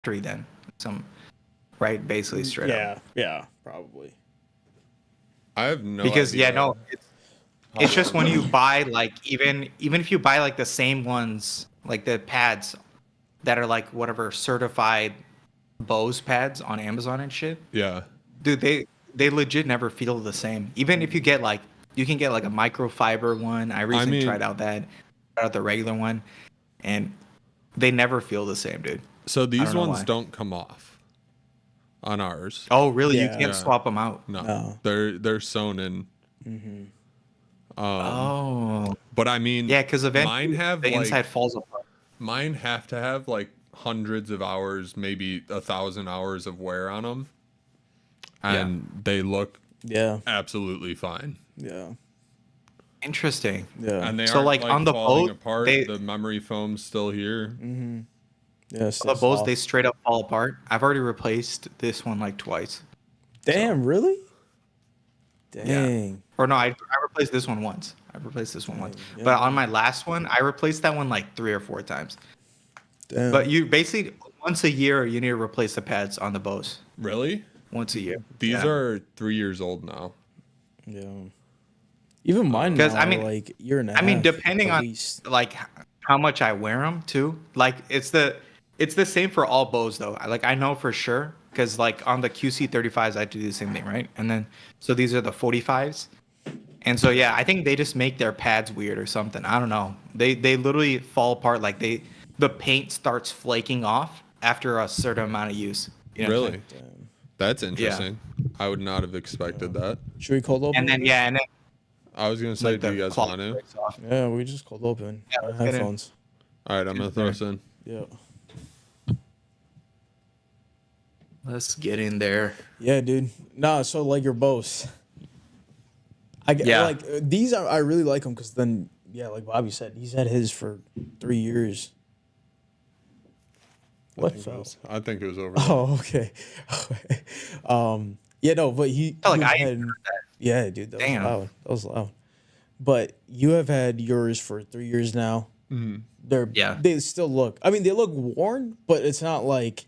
factory then. Some right, basically straight up. Yeah, probably. I have no Because idea. no, it's just when you buy like even if you buy like the same ones, like the pads that are like whatever certified Bose pads on Amazon and shit. Yeah. Dude, they legit never feel the same. Even if you get like you can get like a microfiber one. I recently tried out the regular one, and they never feel the same, dude. So these ones don't come off on ours. Oh, really? You can't swap them out? No. They're sewn in. Mm-hmm. But I mean, yeah, because eventually mine have the inside falls apart. Mine have to have like hundreds of hours, maybe 1,000 hours of wear on them, and they look absolutely fine. Yeah. Interesting. Yeah. And they so aren't like on the falling boat, apart. The memory foam's still here. Mm-hmm. Yes. The boats they straight up fall apart. I've already replaced this one like twice. Damn, really? Dang. Yeah. Or no, I replaced this one once. Yeah. But on my last one, I replaced that one like 3 or 4 times. Damn. But you basically once a year you need to replace the pads on the bows. Really? Once a year. These are 3 years old now. Yeah. Even mine now, I mean, like year and a half. I mean, depending on like how much I wear them too. Like it's the same for all bows though. I know for sure because like on the QC35s I do the same thing, right? And then so these are the 45s. And so yeah, I think they just make their pads weird or something. I don't know. They literally fall apart like the paint starts flaking off after a certain amount of use. You know really? That's interesting. Yeah. I would not have expected that. Should we cold open? And then I was gonna say, do you guys want to? Yeah, we just cold open. Yeah, headphones. All right, I'm gonna throw us in. Yeah. Let's get in there. Yeah, dude. Nah, so like your bows. Like these I really like them because then like Bobby said, he's had his for 3 years. What fell? I think it was over. Oh, okay. Yeah, no, but he. Like I heard that. Yeah, dude, that was loud. But you have had yours for 3 years now. Mm-hmm. They still look. I mean, they look worn, but it's not like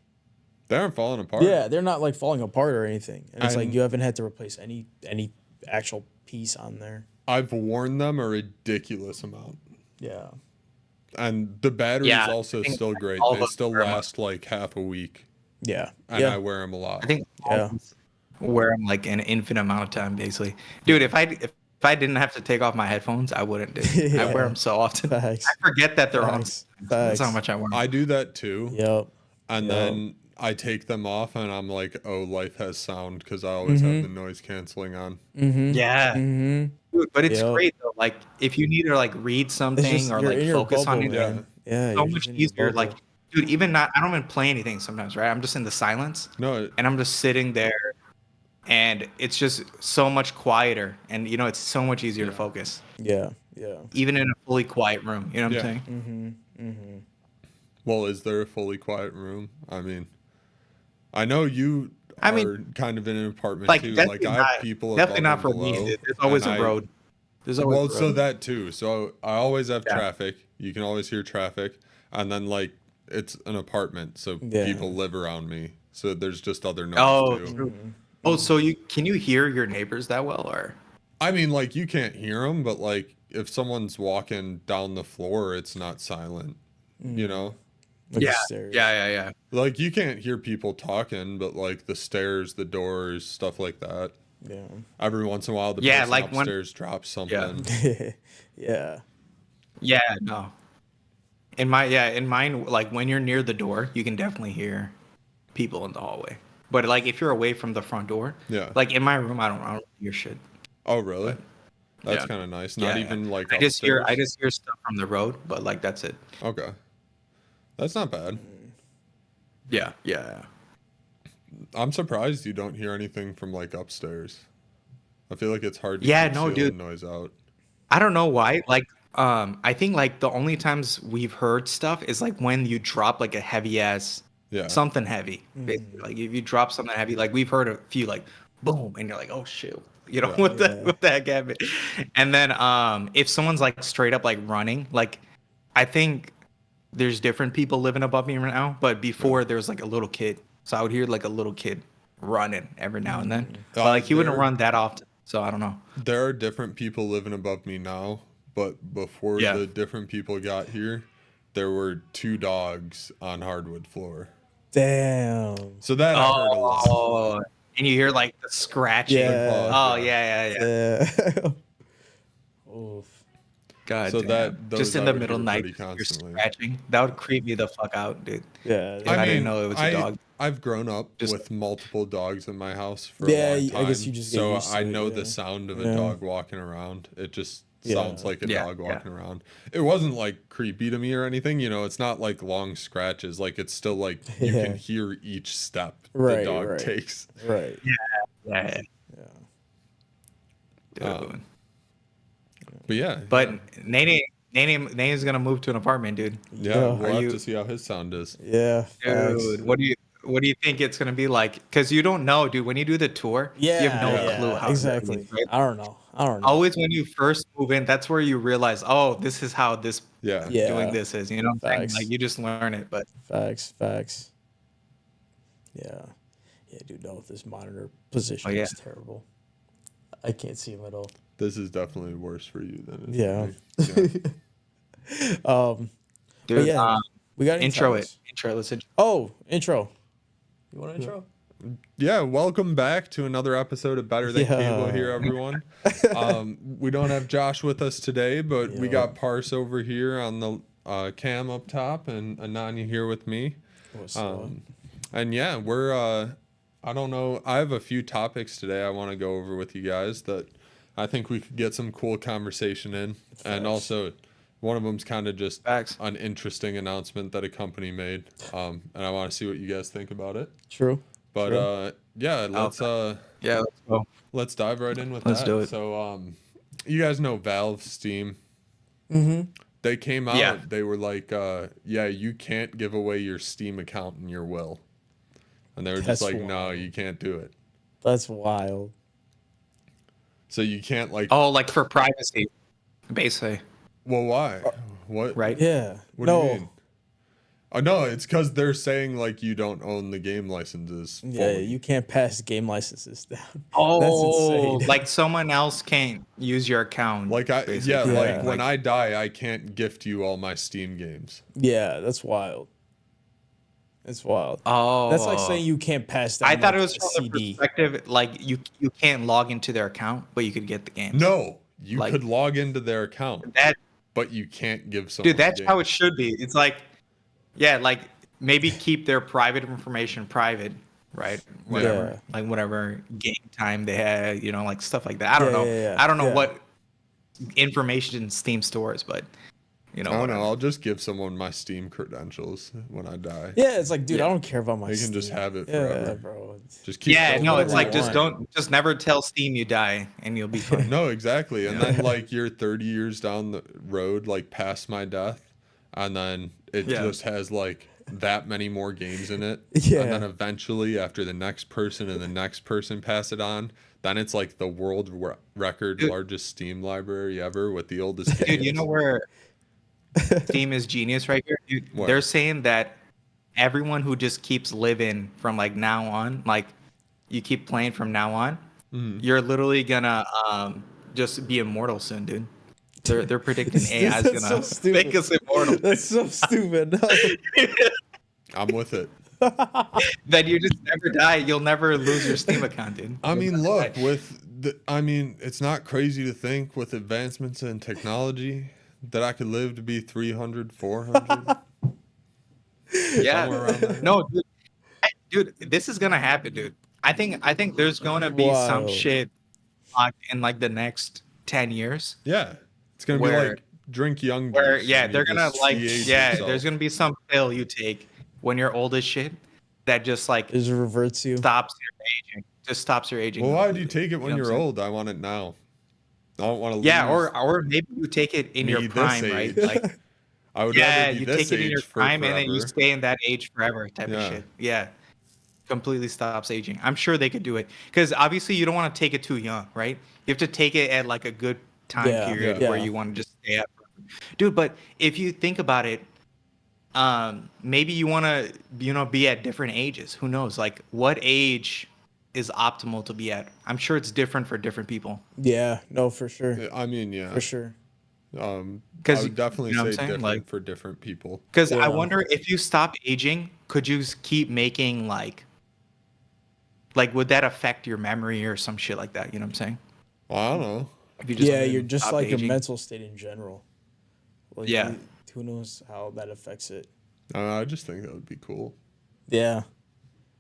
they aren't falling apart. Yeah, they're not like falling apart or anything. And it's like you haven't had to replace any actual piece on there. I've worn them a ridiculous amount. Yeah. And the battery is also still great. They still last like half a week. Yeah. And I wear them a lot. I think wear them like an infinite amount of time, basically. Dude, if I didn't have to take off my headphones, I wouldn't do. I wear them so often. Facts. I forget that they're on. That's how much I wear them. I do that too. Yep. And then I take them off and I'm like, oh, life has sound because I always have the noise canceling on. Mm-hmm. Yeah. Mm-hmm. Dude, but it's great though. Like if you need to like read something or like focus on it, so much easier. Like, dude, even I don't even play anything sometimes, right? I'm just in the silence. No. And I'm just sitting there, and it's just so much quieter, and it's so much easier to focus. Yeah. Yeah. Even in a fully quiet room, you know what I'm saying? Mm-hmm. Mm-hmm. Well, is there a fully quiet room? I mean, I know you are kind of in an apartment too. Like I have people definitely not for me. There's always a road. There's always a road. So that too. So I always have traffic. You can always hear traffic, and then like it's an apartment, so people live around me. So there's just other noise too. True. Oh, so can you hear your neighbors that well, or? I mean, like you can't hear them, but like if someone's walking down the floor, it's not silent. You know. Like yeah. Like you can't hear people talking, but like the stairs, the doors, stuff like that. Yeah. Every once in a while, the person upstairs drops something. Yeah. Yeah. No. In mine, like when you're near the door, you can definitely hear people in the hallway. But like if you're away from the front door, like in my room, I don't hear shit. Oh really? But, that's kind of nice. Not even like I just hear stuff from the road, but like that's it. Okay. That's not bad. Yeah. I'm surprised you don't hear anything from like upstairs. I feel like it's hard to dude. the noise out. I don't know why. Like, I think like the only times we've heard stuff is like when you drop like a heavy ass something heavy. Basically. Like if you drop something heavy, like we've heard a few like boom, and you're like, oh shit. What the heck happened? And then if someone's like straight up like running, like I think there's different people living above me right now, but before there was like a little kid, so I would hear like a little kid running every now and then, but like he wouldn't run that often, so I don't know. There are different people living above me now, but before the different people got here, there were 2 dogs on hardwood floor. Damn. So that I heard a lot. And you hear like the scratching. Yeah. Oh yeah. Oof. God, so damn. that Just in I the would middle hear night, pretty you're constantly. scratching. That would creep me the fuck out, dude. Yeah. If I didn't know it was a dog. I've grown up Just- with multiple dogs in my house for a long time. I guess you just get so used to I it, know yeah. the sound of a Yeah. dog walking around. It just sounds like a Yeah, dog yeah. walking around. It wasn't like creepy to me or anything, you know, it's not like long scratches. Like it's still like you Yeah. can hear each step the Right, dog right. takes. Right. Yeah. Yeah. Dude. But yeah. But Nane's gonna move to an apartment, dude. Yeah, Yeah. we'll Are have you- to see how his sound is. Yeah. Facts. Dude, what do you think it's gonna be like? Because you don't know, dude. When you do the tour, Yeah. you have no yeah, clue how exactly. it is, right? I don't know. Always when you first move in, that's where you realize, oh, this is how this Yeah. Yeah. doing this is. You know what I'm saying? Facts. Like you just learn it, but Facts. Yeah. Yeah, dude, no, this monitor position Oh, yeah. is terrible. I can't see him at all. This is definitely worse for you than it Yeah. is for me. Yeah. But dude, yeah, we got any intro topics? it. Intro. Let's intro. Oh, intro. You want an intro? Yeah, welcome back to another episode of Better Than Cable here, everyone. We don't have Josh with us today, but we got Parse over here on the cam up top, and Ananya here with me. What's up? And yeah, we're I don't know, I have a few topics today I want to go over with you guys that I think we could get some cool conversation in. And also, one of them's kind of just Facts. an interesting announcement that a company made, and I want to see what you guys think about it. True. But yeah, let's Yeah, let's go. let's dive right in with Let's that. do it. So you guys know Valve, Steam. Mm-hmm. They came out. Yeah. They were like, yeah, you can't give away your Steam account in your will. And they were just That's like, no, wild. you can't do it. That's wild. So you can't like. Oh, like for privacy, basically, Well, why? What? right? Yeah. What no. do you mean? Oh no, it's because they're saying like you don't own the game licenses. Yeah, fully. you can't pass game licenses down. Oh, That's insane. like someone else can't use your account. Like basically. yeah, Yeah. like when I die, I can't gift you all my Steam games. Yeah, that's wild. It's wild. Oh, That's like saying you can't pass down. I thought like, it was a from the CD. perspective like you can't log into their account, but you could get the game. No, you Like- could log into their account, That but you can't give someone. dude, that's the how game. it should be. It's like, yeah, like maybe keep their private information private, right? Whatever, Yeah. like whatever game time they had, you know, like stuff like that. I don't Yeah, know. yeah, yeah. I don't know Yeah. what information Steam stores, but you know, I don't whatever. know. I'll just give someone my Steam credentials when I die. Yeah, it's like, dude, Yeah. I don't care about my. They can just Steam. have it Yeah, forever. bro. Just keep. Yeah, going no, whatever it's you like just want. just never tell Steam you die, and you'll be fine. No, exactly. And then like you're 30 years down the road, like past my death, and then it Yeah. just has like that many more games in it. Yeah. And then eventually, after the next person and the next person pass it on, then it's like the world record Dude. largest Steam library ever with the oldest games. Dude, you know where Steam is genius right here? Dude, What? they're saying that everyone who just keeps living from like now on, like you keep playing from now on, you're literally gonna just be immortal soon, dude. They're predicting AI is That's gonna so stupid. make us immortal. That's so stupid. No. I'm with it. That you just never die. You'll never lose your Steam account, dude. I mean, You'll look, never die. I mean, it's not crazy to think with advancements in technology that I could live to be 300, 400. Yeah. somewhere around there. No, dude, this is gonna happen, dude. I think there's gonna be some Wild. shit in like the next 10 years. Yeah. It's going to be Where- like drink young Where juice yeah, and they're you gonna just like de-age yeah, yourself. there's gonna be some pill you take when you're old as shit that just like It just reverts you. stops your aging. Just stops your aging. Well, why do you take it when You know what you're I'm saying? old? I want it now. I don't want to Yeah, lose. or maybe you take it in your Me this prime, right? age. Like I would yeah, rather be you this take it in your age for prime and then you forever. stay in that age forever type Yeah. of shit. Yeah. Completely stops aging. I'm sure they could do it. Because obviously you don't want to take it too young, right? You have to take it at like a good time Yeah, period yeah. where you want to just stay up. Dude, but if you think about it, maybe you want to, be at different ages. Who knows? Like, what age is optimal to be at? I'm sure it's different for different people. Yeah, no, for sure. I mean, yeah. For sure. I Because would definitely you know what say I'm saying? different Like, for different people. because I Yeah. wonder if you stop aging, could you keep making like would that affect your memory or some shit like that? You know what I'm saying? Well, I don't know. If you just Yeah, you're just stopped like your aging. mental state in general. Like, Yeah. who knows how that affects it? I just think that would be cool. Yeah.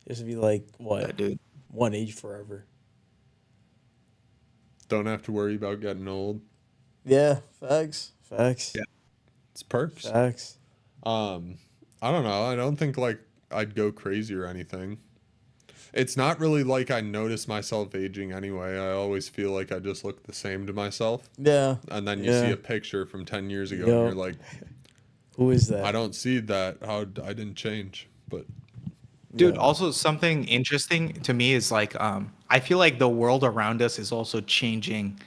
Just to be like, what? Yeah, dude. One age forever. Don't have to worry about getting old. Yeah, facts. Facts. Yeah. It's perks. Facts. I don't know. I don't think like I'd go crazy or anything. It's not really like I notice myself aging anyway. I always feel like I just look the same to myself. Yeah. And then you see a picture from 10 years ago and Yup. you're like, Who is that? I don't see that. How I didn't change. But Dude, Yeah. also something interesting to me is like I feel like the world around us is also changing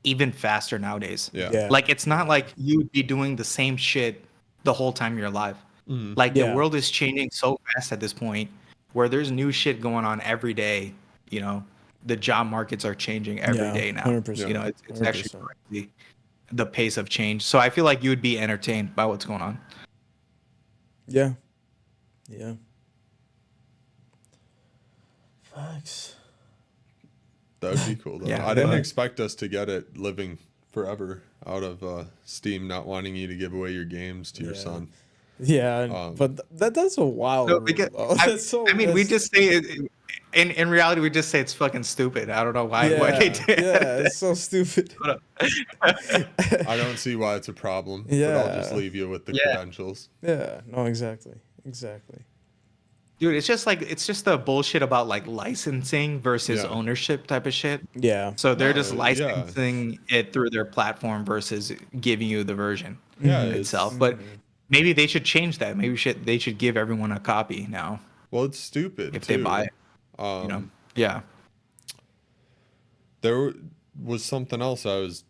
even faster nowadays. yeah. Yeah. Like it's not like you would be doing the same shit the whole time you're alive. Like the Yeah. world is changing so fast at this point where there's new shit going on every day, The job markets are changing every day now. 100%. It's actually 100%. crazy, the pace of change. So I feel like you would be entertained by what's going on. Yeah. Yeah. Facts. That would be cool though. Yeah, I didn't but- expect us to get it living forever out of Steam not wanting you to give away your games to your Yeah. son. Yeah, but that's a wild. No, rule, because, though. That's so- we that's- just say it. In reality, we just say it's fucking stupid. I don't know why Yeah, they did. yeah, it's so stupid. I don't see why it's a problem. But I'll just Yeah. leave you with the Yeah. credentials. Yeah, no, exactly. Dude, it's just the bullshit about like licensing versus Yeah. ownership type of shit. Yeah, So they're just yeah. licensing it through their platform versus giving you the version Yeah, itself. But maybe they should change that. Maybe they should give everyone a copy now Well, it's stupid if too. they buy it. Yeah. There was something else I was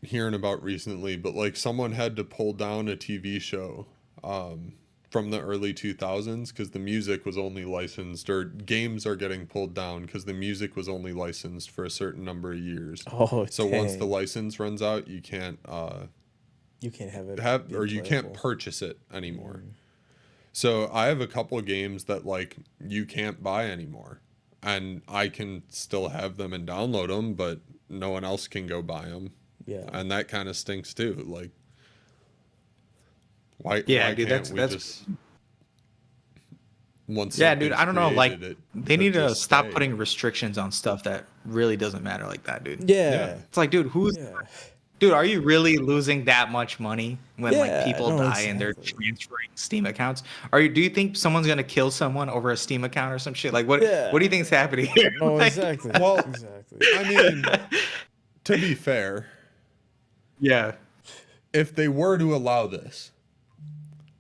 hearing about recently, but like someone had to pull down a TV show from the early 2000s because the music was only licensed, or games are getting pulled down because the music was only licensed for a certain number of years. Oh, So once dang. the license runs out, you can't you can't have it you can't purchase it anymore. So I have a couple of games that like you can't buy anymore, and I can still have them and download them, but no one else can go buy them. Yeah, And that kind of stinks too. Like, why? Yeah, why dude, can't that's- we just once? Yeah, dude, something's I don't know. Like, created, they it need to just stop stay. putting restrictions on stuff that really doesn't matter like that, dude. yeah, It's like, dude, dude, are you really losing that much money when Yeah, like people no, die and they're exactly. transferring Steam accounts? Do you think someone's gonna kill someone over a Steam account or some shit? Like, what Yeah. do you think's happening here? No, Like, exactly. Well, exactly. I mean, to be fair, Yeah. if they were to allow this,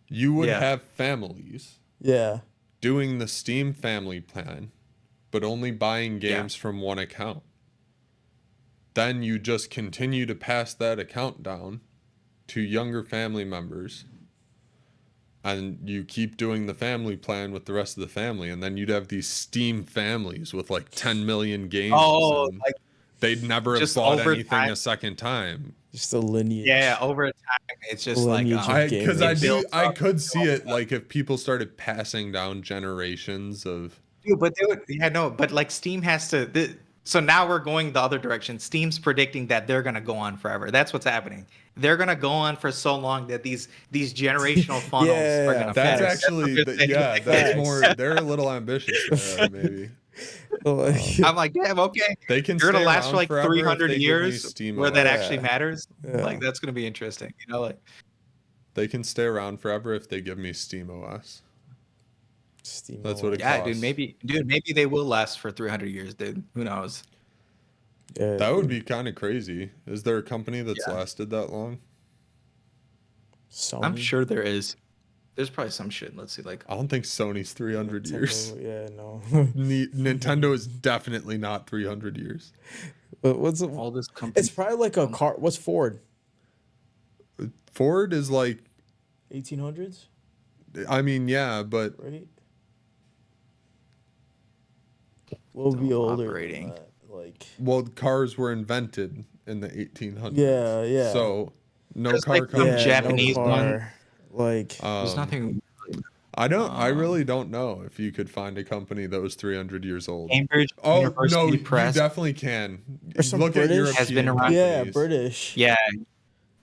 you would Yeah. have families Yeah, doing the Steam family plan, but only buying games from one account. Then you just continue to pass that account down to younger family members, and you keep doing the family plan with the rest of the family, and then you'd have these Steam families with like 10 million games. Oh, and like they'd never have just bought over anything time. a second time. just a lineage. yeah, over time, it's just like Lineage of I gaming. because I It do builds I up could so see it like if people started passing down generations of dude, but they would, yeah, no, but like Steam has to. So now we're going the other direction. Steam's predicting that they're gonna go on forever. That's what's happening. They're gonna go on for so long that these generational funnels Yeah, are gonna. that's finish. actually what I'm saying. yeah, Like, that's Facts. more they're a little ambitious there, maybe. I'm like, damn, okay. They can You're gonna stay last around for like forever if 300 they give me years, Steam where that OS. actually matters. Yeah. Like that's gonna be interesting. Like They can stay around forever if they give me Steam OS. Steam That's what it yeah, costs. dude, maybe they will last for 300 years, dude. Who knows? Yeah, That would be kind of crazy. Is there a company that's Yeah. lasted that long? Sony, I'm sure there is. There's probably some shit. Let's see, like I don't think Sony's 300 years. Nintendo, yeah, no. Nintendo is definitely not 300 years. But what's the, all this company. it's probably like a car. What's Ford? Ford is like 1800s. I mean, yeah, but right? We'll be older operating. than that. Like, well, cars were invented in the 1800s. yeah. So no There's car like some company Yeah, no knows Japanese that. one. car. Like, There's Um, nothing. I really don't know if you could find a company that was 300 years old. Cambridge Oh no, University you Press definitely can. or some Look at British. has been European around. Yeah, companies. British. Yeah,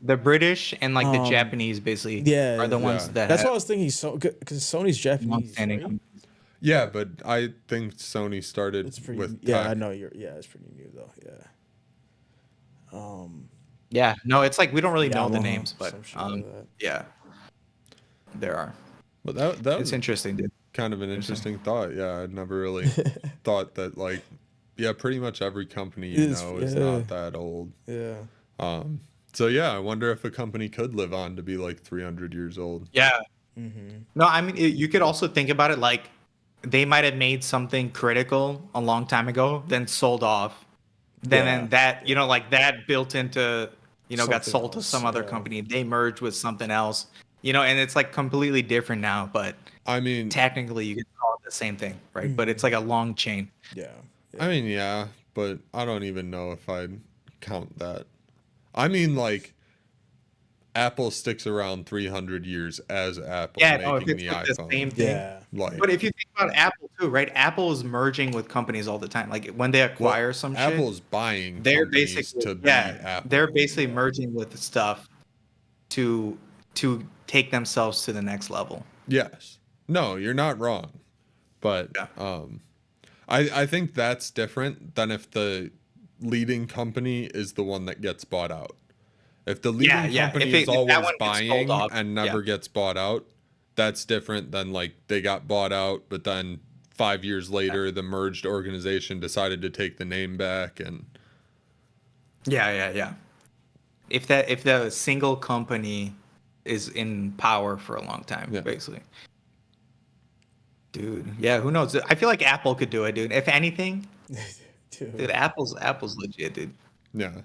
the British and like the Um, Japanese basically are yeah. the ones Yeah. that That's have what I was thinking. So, because Sony's Japanese, long-standing right? companies. Yeah, but I think Sony started It's pretty. with Yeah, tech. I know you're. Yeah, it's pretty new though. Yeah. Yeah, no, it's like we don't really know the Yamaha, names, but some shit like that. yeah, there are. But that It's was interesting, dude. kind of an interesting thought. Yeah, I'd never really thought that like yeah, pretty much every company you It's- know is yeah. not that old. Yeah. So yeah, I wonder if a company could live on to be like 300 years old. Yeah. No, I mean, you could also think about it like they might have made something critical a long time ago, then sold off. Then that, like that built into, got Something sold to else, some other yeah. company. They merged with something else, and it's like completely different now, but I mean, technically you could call it the same thing, right? But it's like a long chain. Yeah. yeah, but I don't even know if I'd count that. I mean, like, Apple sticks around 300 years as Apple Yeah, no, if making it's the like the iPhone. same thing. Yeah. Like, But if you think about Apple too, right? Apple is merging with companies all the time. Like when they acquire some shit, Apple's buying they're companies basically to be Apple. they're basically merging with stuff to take themselves to the next level. Yes. No, you're not wrong. But Yeah. I think that's different than if the leading company is the one that gets bought out. If the leading Yeah. company If is that always one gets buying sold off, and never gets bought out, that's different than like they got bought out, but then 5 years later the merged organization decided to take the name back and Yeah. If the single company is in power for a long time, Yeah. basically. Dude, yeah, who knows? I feel like Apple could do it, dude. If anything, dude, Apple's legit, dude. yeah.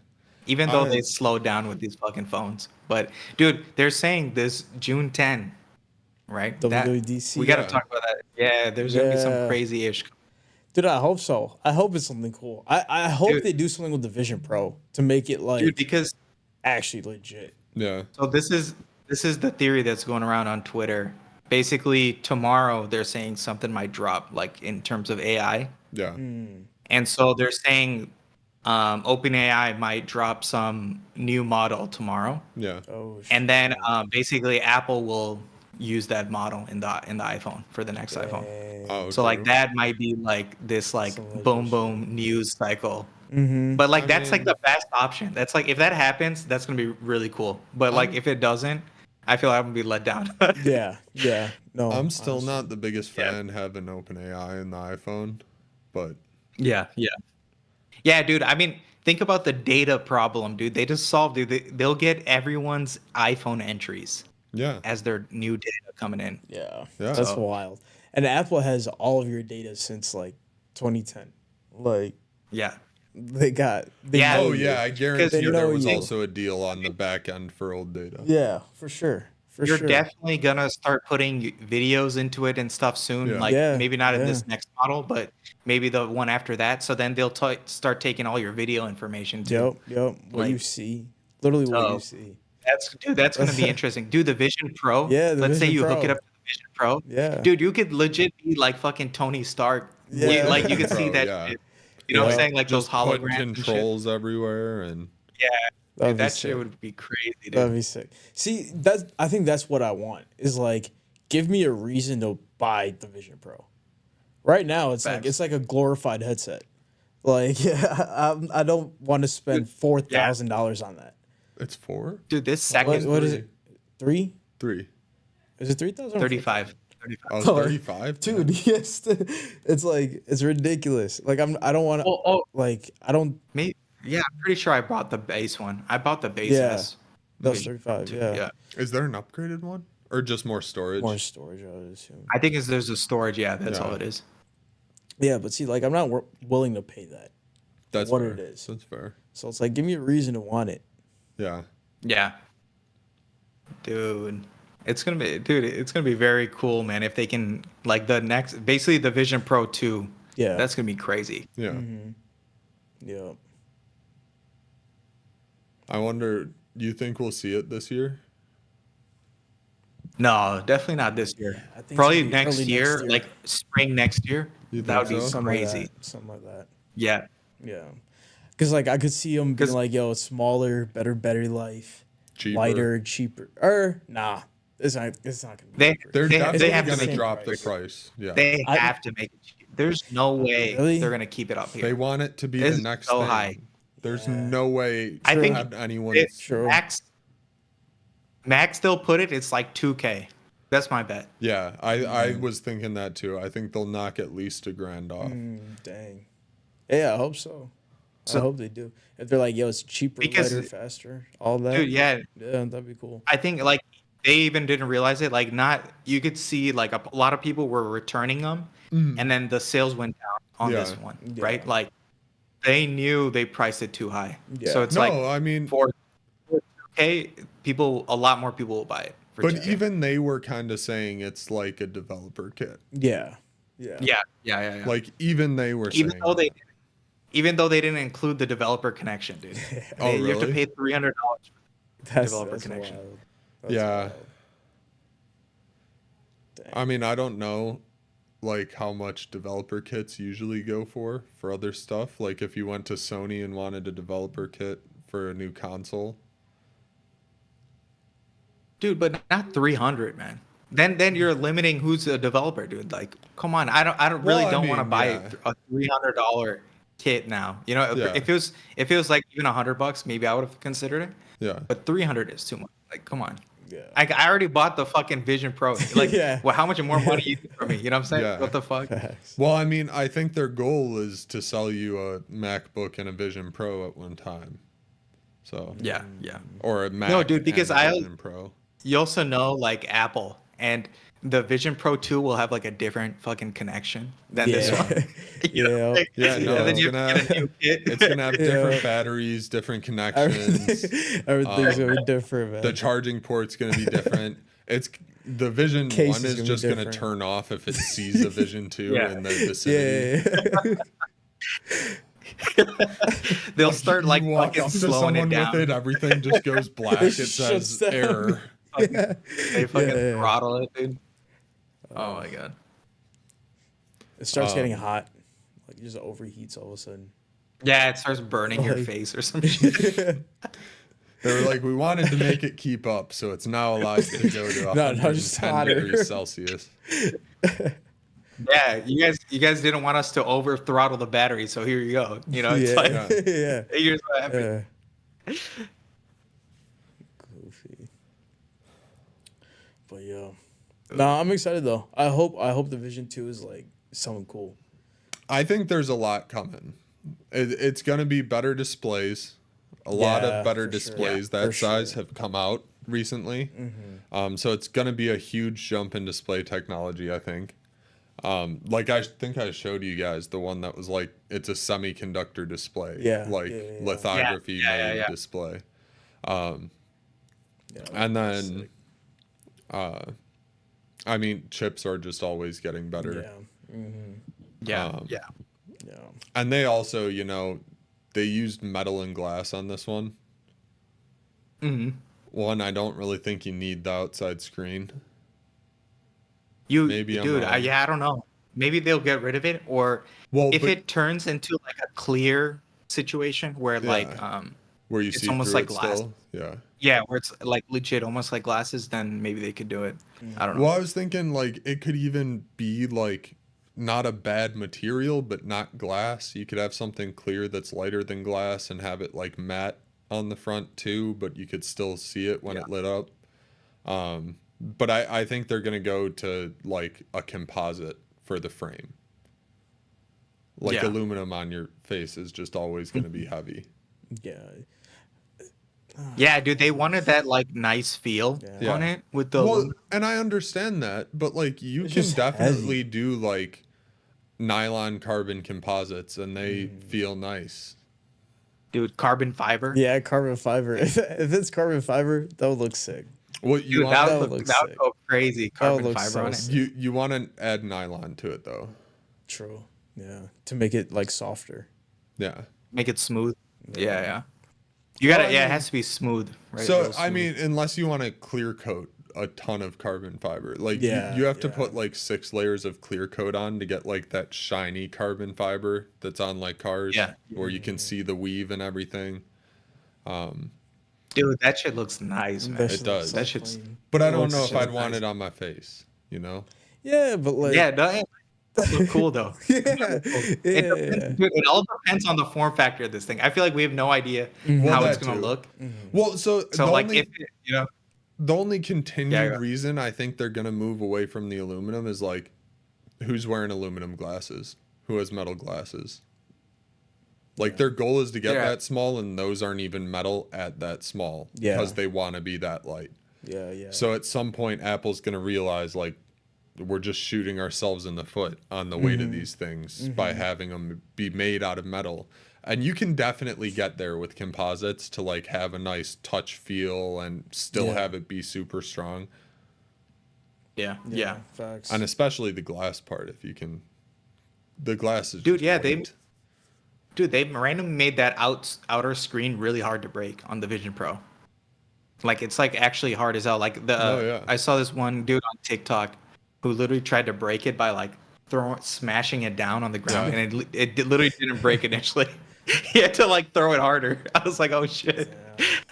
Even though I- they slowed down with these fucking phones. But dude, they're saying this June 10, right? WWDC. We got to Yeah. talk about that. Yeah, there's gonna be some Yeah. crazy-ish. Dude, I hope so. I hope it's something cool. I hope Dude. they do something with the Vision Pro to make it like Dude, because actually legit. Yeah. so this is the theory that's going around on Twitter. Basically, tomorrow they're saying something might drop, like in terms of AI. Yeah. And so they're saying OpenAI might drop some new model tomorrow. Yeah. Oh shit. And then basically Apple will use that model in the iPhone for the next iPhone. Oh, So like true. that might be like this like Some legit boom shit. boom news cycle. Mm-hmm. But like I that's like mean- the best option. That's like if that happens, that's gonna be really cool. But like if it doesn't, I feel like I'm gonna be let down. Yeah. No. I'm still honestly. not the biggest Yeah. fan having OpenAI in the iPhone, but Yeah, dude. I mean, think about the data problem, dude. They just solved it. They'll get everyone's iPhone entries yeah. as their new data coming in. Yeah. Yeah. That's So- wild. And Apple has all of your data since like 2010. Like Yeah. they Yeah. know Oh you. yeah, I guarantee They there know was you. also a deal on the back end for old data. Yeah, for sure. For You're sure. definitely gonna start putting videos into it and stuff soon. Yeah. Like Yeah, maybe not in yeah. this next model, but maybe the one after that. So then they'll start taking all your video information too. Yep. What Like- you see. Literally what you So- see. That's gonna be interesting. Dude, the Vision Pro. Yeah, the Let's say Vision you hook Pro. it up to the Vision Pro. Yeah. Dude, you could legit be like fucking Tony Stark. Yeah. Like you could see Bro, that yeah. shit. You know what I'm Yeah. saying? Like those Just put holograms and shit. controls everywhere and Yeah. That'd Dude, be that sick. shit would be crazy, dude. That'd be sick. See, I think that's what I want. Is like give me a reason to buy the Vision Pro. Right now, it's Facts. like a glorified headset. Like I don't want to spend $4,000 on that. it's 4? Dude, this second What is it? 3? 3. Is it 3,000? 35. I was 35. Dude, yes. It's like it's ridiculous. Like I don't want to like I don't. Maybe, yeah, I'm pretty sure I bought the base one. I bought the base Yeah. S. That's Vision 35. too, Yeah. Is there an upgraded one or just more storage? More storage, I would assume. I think there's a storage. Yeah, that's Yeah. all it is. Yeah, but see, like I'm not willing to pay that. That's what fair. it is. That's fair. So it's like give me a reason to want it. Yeah. Yeah. Dude. It's gonna be, dude. It's gonna be very cool, man. If they can, like, basically the Vision Pro 2. Yeah. That's gonna be crazy. Yeah. Yeah. I wonder, you think we'll see it this year? No, definitely not this year. I think Probably it's gonna be next early year, next year. like spring next year. You That would think be so? crazy. Something like that. Yeah. Yeah. Because like I could see them being 'Cause- like, yo, smaller, better battery life, Cheaper. lighter, cheaper. Or nah, it's not gonna be. They- cheaper. They're They definitely have to going to make it drop the price. price. Yeah. They I- have to make it cheap. There's no way Really? they're gonna keep it up here. They want it to be This the is next so thing. high. There's Yeah. no way I to think have anyone. True. Max they'll put it. It's like 2K. That's my bet. Yeah, I was thinking that too. I think they'll knock at least $1,000 off. Dang. Yeah, I hope so. I So- hope they do. If they're like, yo, it's cheaper, Because- lighter, faster, all that. Dude, yeah. Yeah, that'd be cool. I think like they even didn't realize it. Like you could see like a lot of people were returning them, and then the sales went down on this Yeah. one, Yeah. right? Like they knew they priced it too high. Yeah. So it's No, like I mean, for 2K, a lot more people will buy it. For but 2K. even they were kind of saying it's like a developer kit. Yeah. Yeah. yeah. Like even they were even saying though that. even though they didn't include the developer connection, dude. Oh, You have to really? pay $300 That's developer that's connection. wild. That's Yeah. wild. Dang. I mean, I don't know like how much developer kits usually go for other stuff. Like if you went to Sony and wanted a developer kit for a new console. Dude, but not 300, man. Then you're limiting who's a developer, dude. Like, come on. I don't Well, really I don't want to mean, buy yeah. a $300 kit now. You know, Yeah. if it was like even $100, maybe I would have considered it. Yeah. But 300 is too much. Like, come on. Yeah. I already bought the fucking Vision Pro. Like, Yeah. well, how much more money you need from me? You know what I'm saying? Yeah. What the fuck? Facts. Well, I mean, I think their goal is to sell you a MacBook and a Vision Pro at one time. So, Yeah. or a Mac No, dude, because and a I- Vision Pro. You also know, like, Apple and the Vision Pro 2 will have like a different fucking connection than this Yeah. one. You know, Yeah. like- Yeah, no, and then it's you gonna get a new kit. It's gonna have different Yeah. batteries, different connections. Everything's gonna be different, man. The charging port's gonna be different. It's the Vision Case 1 is is gonna be just gonna different. turn off if it sees a Vision 2 Yeah. in the vicinity. yeah. They'll start like you walk fucking up to slowing it someone down. with it, everything just goes black. It says shuts down. error. Yeah. They fucking Yeah. throttle it, dude. Oh my god. It starts Um, getting hot. Like it just overheats all of a sudden. Yeah, it starts burning your Like- face or some shit. They were like, we wanted to make it keep up, so it's now allowed to go to No, just 110 hotter. degrees Celsius. Yeah, you guys didn't want us to over throttle the battery, so here you go. You know, it's yeah. like Yeah. yeah. here's what happened. Yeah. Goofy. But yeah. No, I'm excited though. I hope the Vision 2 is like something cool. I think there's a lot coming. It's going to be better displays. A lot Yeah, of better for sure. displays Yeah, that for size sure. have come out recently. So it's going to be a huge jump in display technology, I think. Like I think I showed you guys the one that was like it's a semiconductor display, Yeah, like yeah, yeah. lithography Yeah, made yeah. display. Yeah, And that's then, sick. I mean, chips are just always getting better. Yeah. Mm-hmm. Yeah, yeah. Yeah. And they also, you know, they used metal and glass on this one. hmm One, I don't really think you need the outside screen. Maybe I'm dude, wrong. yeah, I don't know. Maybe they'll get rid of it, or Well, if but it turns into like a clear situation where like where you it's see almost through like it glass. still. Yeah. yeah, where it's like legit almost like glasses, then maybe they could do it. I don't know. Well, I was thinking like it could even be like not a bad material, but not glass. You could have something clear that's lighter than glass and have it like matte on the front too, but you could still see it when it lit up. But I think they're gonna go to like a composite for the frame. Like Yeah. aluminum on your face is just always gonna be heavy. Yeah. Yeah, dude, they wanted that like nice feel Yeah. on it with the Well, and I understand that, but like you It's can just definitely do like nylon carbon composites and they feel nice. dude carbon fiber. Yeah, carbon fiber. If it's carbon fiber, that would look sick. Well, you Dude, want That that would would look go sick. crazy. That would Carbon look fiber so on it. sick. you want to add nylon to it though. True. Yeah. To make it like softer. Yeah. Make it smooth. Yeah. Yeah. You Well, gotta. I Yeah, it mean- has to be smooth. Right. So Real I smooth. mean, unless you want to clear coat a ton of carbon fiber, like Yeah, you have to yeah. put like 6 layers of clear coat on to get like that shiny carbon fiber that's on like cars, Yeah. where you can see the weave and everything. Dude, that shit looks nice, man. That It shit looks does. so That shit's- clean. But I It don't looks know if so I'd want nice. it on my face, you know? Yeah, but like Yeah, that look cool though. yeah, It yeah, depends, dude, it all depends on the form factor of this thing. I feel like we have no idea Well, how that it's gonna too. look. Well, so So the like, only if it, you know, the only continued Yeah. reason I think they're gonna move away from the aluminum is like, who's wearing aluminum glasses? Who has metal glasses? Like their goal is to get Yeah. that small, and those aren't even metal at that small Yeah. because they want to be that light. yeah. So at some point, Apple's gonna realize like we're just shooting ourselves in the foot on the weight of these things by having them be made out of metal. And you can definitely get there with composites to like have a nice touch feel and still Yeah. have it be super strong. yeah. Facts. And especially the glass part, if you can. The glass is Dude, just yeah, great. they randomly made that outer screen really hard to break on the Vision Pro. Like it's like actually hard as hell. Like Oh, yeah. I saw this one dude on TikTok who literally tried to break it by like smashing it down on the ground, Yeah. and it literally didn't break initially. He had to like throw it harder. I was like, oh shit,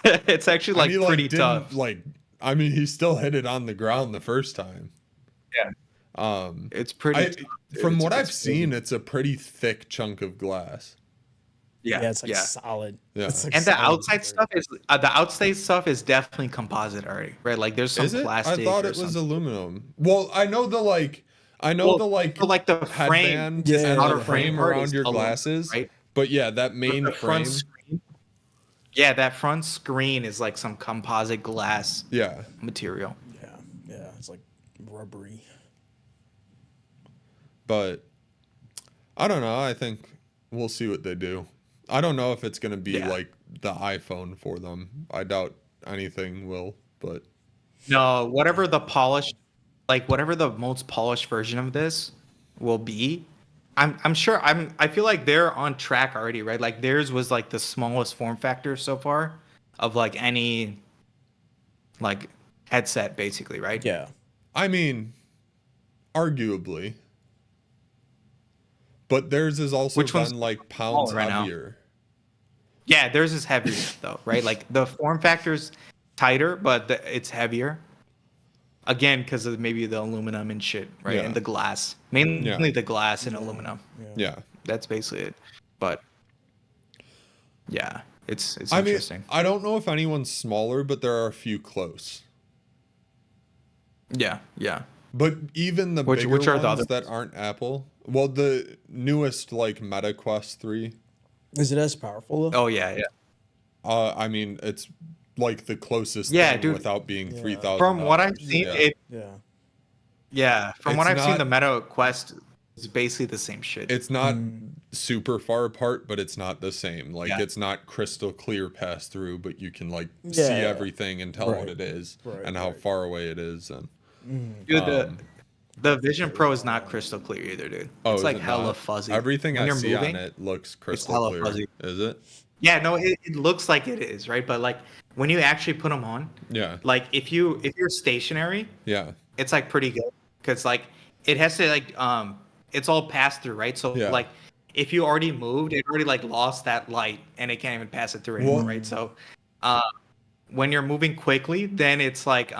it's actually like And he, pretty didn't, tough. Like, I mean, he still hit it on the ground the first time. Yeah, it's pretty. tough, dude. From It's- what I've it's seen, crazy. it's a pretty thick chunk of glass. yeah, it's like solid. Yeah. It's like And the solid outside material. stuff is definitely composite already, right? Like there's some Is it? plastic. I thought or it was something. aluminum. Well, I know the like, So, like the frame, headband Yeah, and outer the frame part around is your aluminum, glasses, right? but yeah, that main the frame. front screen. Yeah, that front screen is like some composite glass Yeah, material. Yeah, it's like rubbery. but I don't know. I think we'll see what they do. I don't know if it's gonna be Yeah. like the iPhone for them. I doubt anything will, but No, whatever the most polished version of this will be, I'm sure I feel like they're on track already, right? Like theirs was like the smallest form factor so far of like any like headset basically, right? Yeah. I mean, arguably. But theirs is also Which one's been like pounds right now? heavier. Yeah, theirs is heavier though, right? Like the form factor's tighter, but it's heavier. Again, because of maybe the aluminum and shit, right? Yeah. And the glass, mainly Yeah. the glass and aluminum. Yeah. That's basically it. But yeah, it's I mean, interesting. I don't know if anyone's smaller, but there are a few close. Yeah. But even the Which bigger are the ones other that aren't Apple, well, the newest like Meta Quest 3, Is it as powerful though? Oh yeah. I mean, it's like the closest Yeah, thing dude. without being Yeah. 3,000. From what I've seen, Yeah. from what It's I've seen, not- the Meta Quest is basically the same shit. It's not super far apart, but it's not the same. Like Yeah. it's not crystal clear pass through, but you can like see Yeah. everything and tell what Right. it is Right, and how right. far away it is. And Dude, the Vision Pro is not crystal clear either, dude. oh, It's is like it hella not? fuzzy. Everything When I you're see moving, on it looks crystal hella clear. fuzzy. Is it? Yeah, no, it looks like it is, right? But like when you actually put them on, Yeah. like if you're stationary, Yeah. it's like pretty good because like it has to like it's all pass through, right? So Yeah. like if you already moved, it already like lost that light and it can't even pass it through anymore, Well- right? So when you're moving quickly, then it's like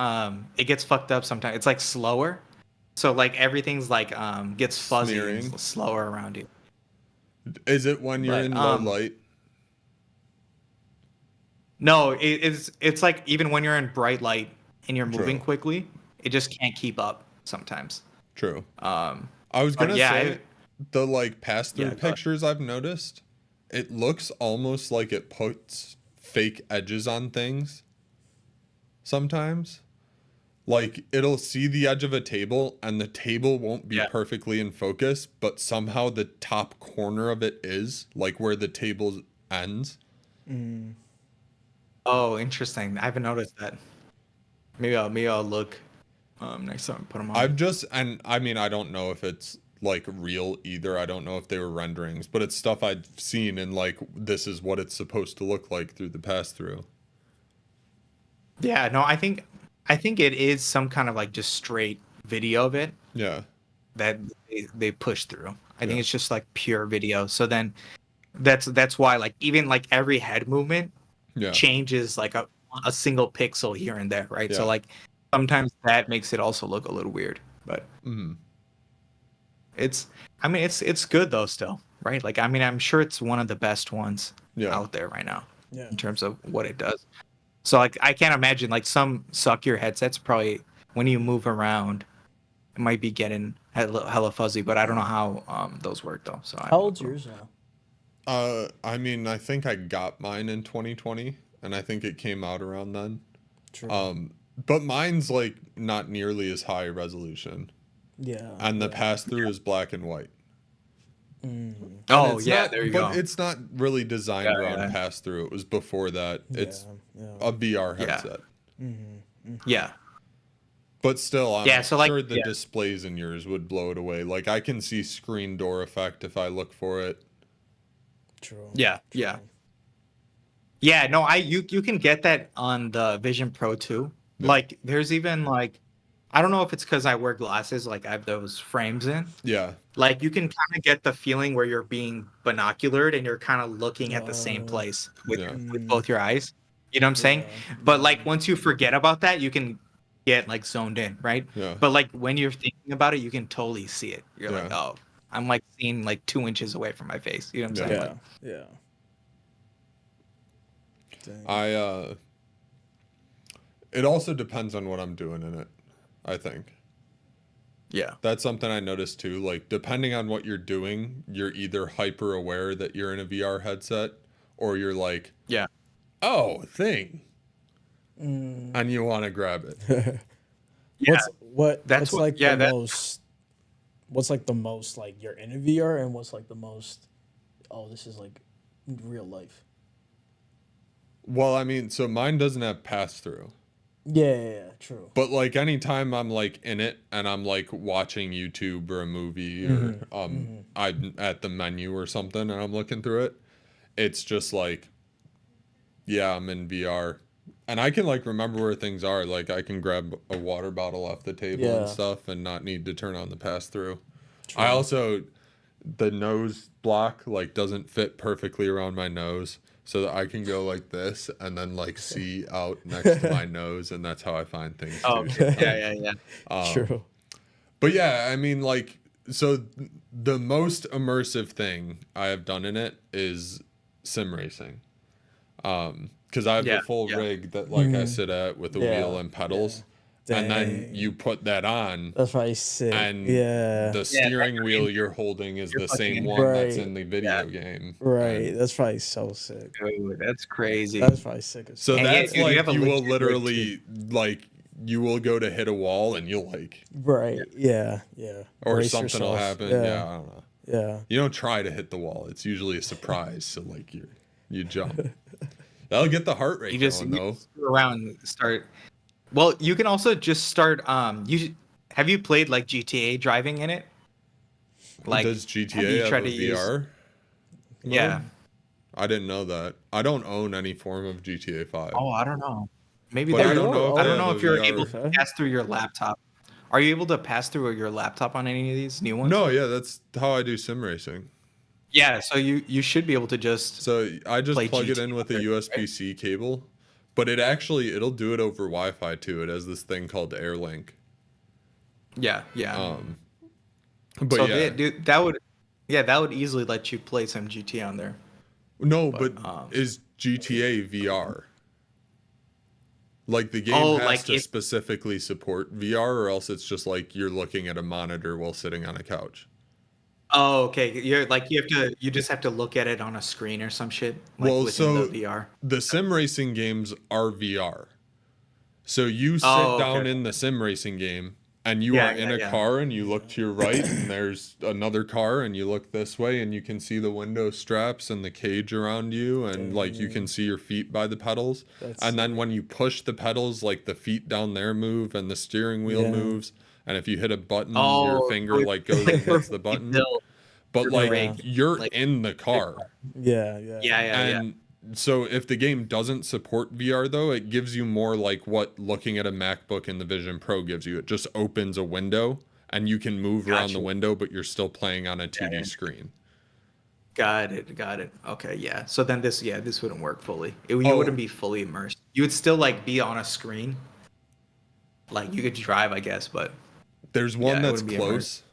it gets fucked up sometimes. It's like slower. So like everything's like gets fuzzy Smearing. and slower around you. Is it when you're But, in low light? No, it's like even when you're in bright light and you're moving True. quickly, it just can't keep up sometimes. True. I But was gonna yeah, say the like pass through Yeah, go ahead. pictures I've noticed, it looks almost like it puts fake edges on things. Sometimes, like it'll see the edge of a table and the table won't be Yeah. perfectly in focus, but somehow the top corner of it is, like where the table ends. Oh, interesting. I haven't noticed that. Maybe I'll look next time I put them on. I don't know if it's like real either. I don't know if they were renderings, but it's stuff I've seen and like this is what it's supposed to look like through the pass through. Yeah, no, I think it is some kind of like just straight video of it Yeah. that they push through. I think it's just like pure video. So then that's why like even like every head movement Yeah. changes like a single pixel here and there, right? So Yeah. like sometimes that makes it also look a little weird, but it's good though still, right? Like I mean I'm sure it's one of the best ones out there right now in terms of what it does. So like I can't imagine like some suckier headsets probably when you move around it might be getting hella fuzzy, but I don't know how those work though. So How old's yours now? I mean, I think I got mine in 2020, and I think it came out around then. True. But mine's like not nearly as high resolution. Yeah. And the pass through is black and white. Oh yeah, there you go. But it's not really designed around pass through. It was before that. It's a VR headset. Yeah. But still, I'm so like, sure the displays in yours would blow it away. Like I can see screen door effect if I look for it. True. Yeah. Yeah, no, you can get that on the Vision Pro too. Yeah. Like there's even like I don't know if it's because I wear glasses, like I have those frames in. Yeah. Like you can kind of get the feeling where you're being binoculared and you're kind of looking at the same place with both your eyes. You know what I'm saying? But like once you forget about that, you can get like zoned in, right? Yeah. But like when you're thinking about it, you can totally see it. You're like, oh, I'm like seeing like 2 inches away from my face. You know what I'm saying? Like, Yeah. Dang. It also depends on what I'm doing in it, I think. Yeah. That's something I noticed too. Like, depending on what you're doing, you're either hyper aware that you're in a VR headset or you're like, oh, thing. And you want to grab it. What's like the most like you're in a VR and what's like the most, oh, this is like real life? Well, I mean, so mine doesn't have pass through. Yeah, true. But like anytime I'm like in it and I'm like watching YouTube or a movie or I'm at the menu or something and I'm looking through it, it's just like, yeah, I'm in VR. And I can like remember where things are. Like I can grab a water bottle off the table and stuff and not need to turn on the pass through. I also, the nose block like doesn't fit perfectly around my nose. So that I can go like this and then like see out next to my nose, and that's how I find things. Oh, too. yeah. True. But yeah, I mean, like, so the most immersive thing I have done in it is sim racing. Because I have the full rig that like I sit at with a wheel and pedals. And then you put that on. That's probably sick. And the steering wheel you're holding is the same one that's in the video game. Right. That's probably so sick. Dude, that's crazy. That's probably sick. So that's like you will literally like you will go to hit a wall and you'll like Yeah. Or Brace something will yourself. happen. Yeah. I don't know. Yeah. You don't try to hit the wall. It's usually a surprise. So like you jump. That'll get the heart rate going though. Just go around and start. Well, you can also just start. Have you played like GTA driving in it? Like, does GTA have a VR? Yeah. I didn't know that. I don't own any form of GTA 5. Oh, I don't know. Maybe But I I don't know. I don't know if you're VR. able to pass through your laptop. Are you able to pass through your laptop on any of these new ones? No, yeah, that's how I do sim racing. Yeah, so you should be able to just. So I just play plug it GTA in with a right? USB-C cable, but it'll do it over Wi-Fi too. It has this thing called AirLink. Yeah. But so yeah, dude, that would easily let you play some GTA on there. no, but is GTA VR? Like the game has to specifically support VR, or else it's just like you're looking at a monitor while sitting on a couch. Oh, okay. You just have to look at it on a screen or some shit. Like Well, within so the VR. the sim racing games are VR. So you sit down in the sim racing game, and you Yeah, are in yeah, a yeah. car and you look to your right and there's another car and you look this way and you can see the window straps and the cage around you and like you can see your feet by the pedals. That's And then sick. when you push the pedals, like the feet down there move and the steering wheel Yeah. moves. And if you hit a button, your Oh, finger like goes like and hits the perfectly button. built But for the like Yeah. rig. you're Like, in the car. Yeah. yeah, yeah. And so if the game doesn't support VR though, it gives you more like what looking at a MacBook in the Vision Pro gives you. It just opens a window and you can move around the Gotcha. window, but you're still playing on a 2D yeah. screen. Got it. Okay, yeah. So then this wouldn't work fully. You Oh. wouldn't be fully immersed. You would still like be on a screen. Like you could drive, I guess, but There's one it that's wouldn't be close.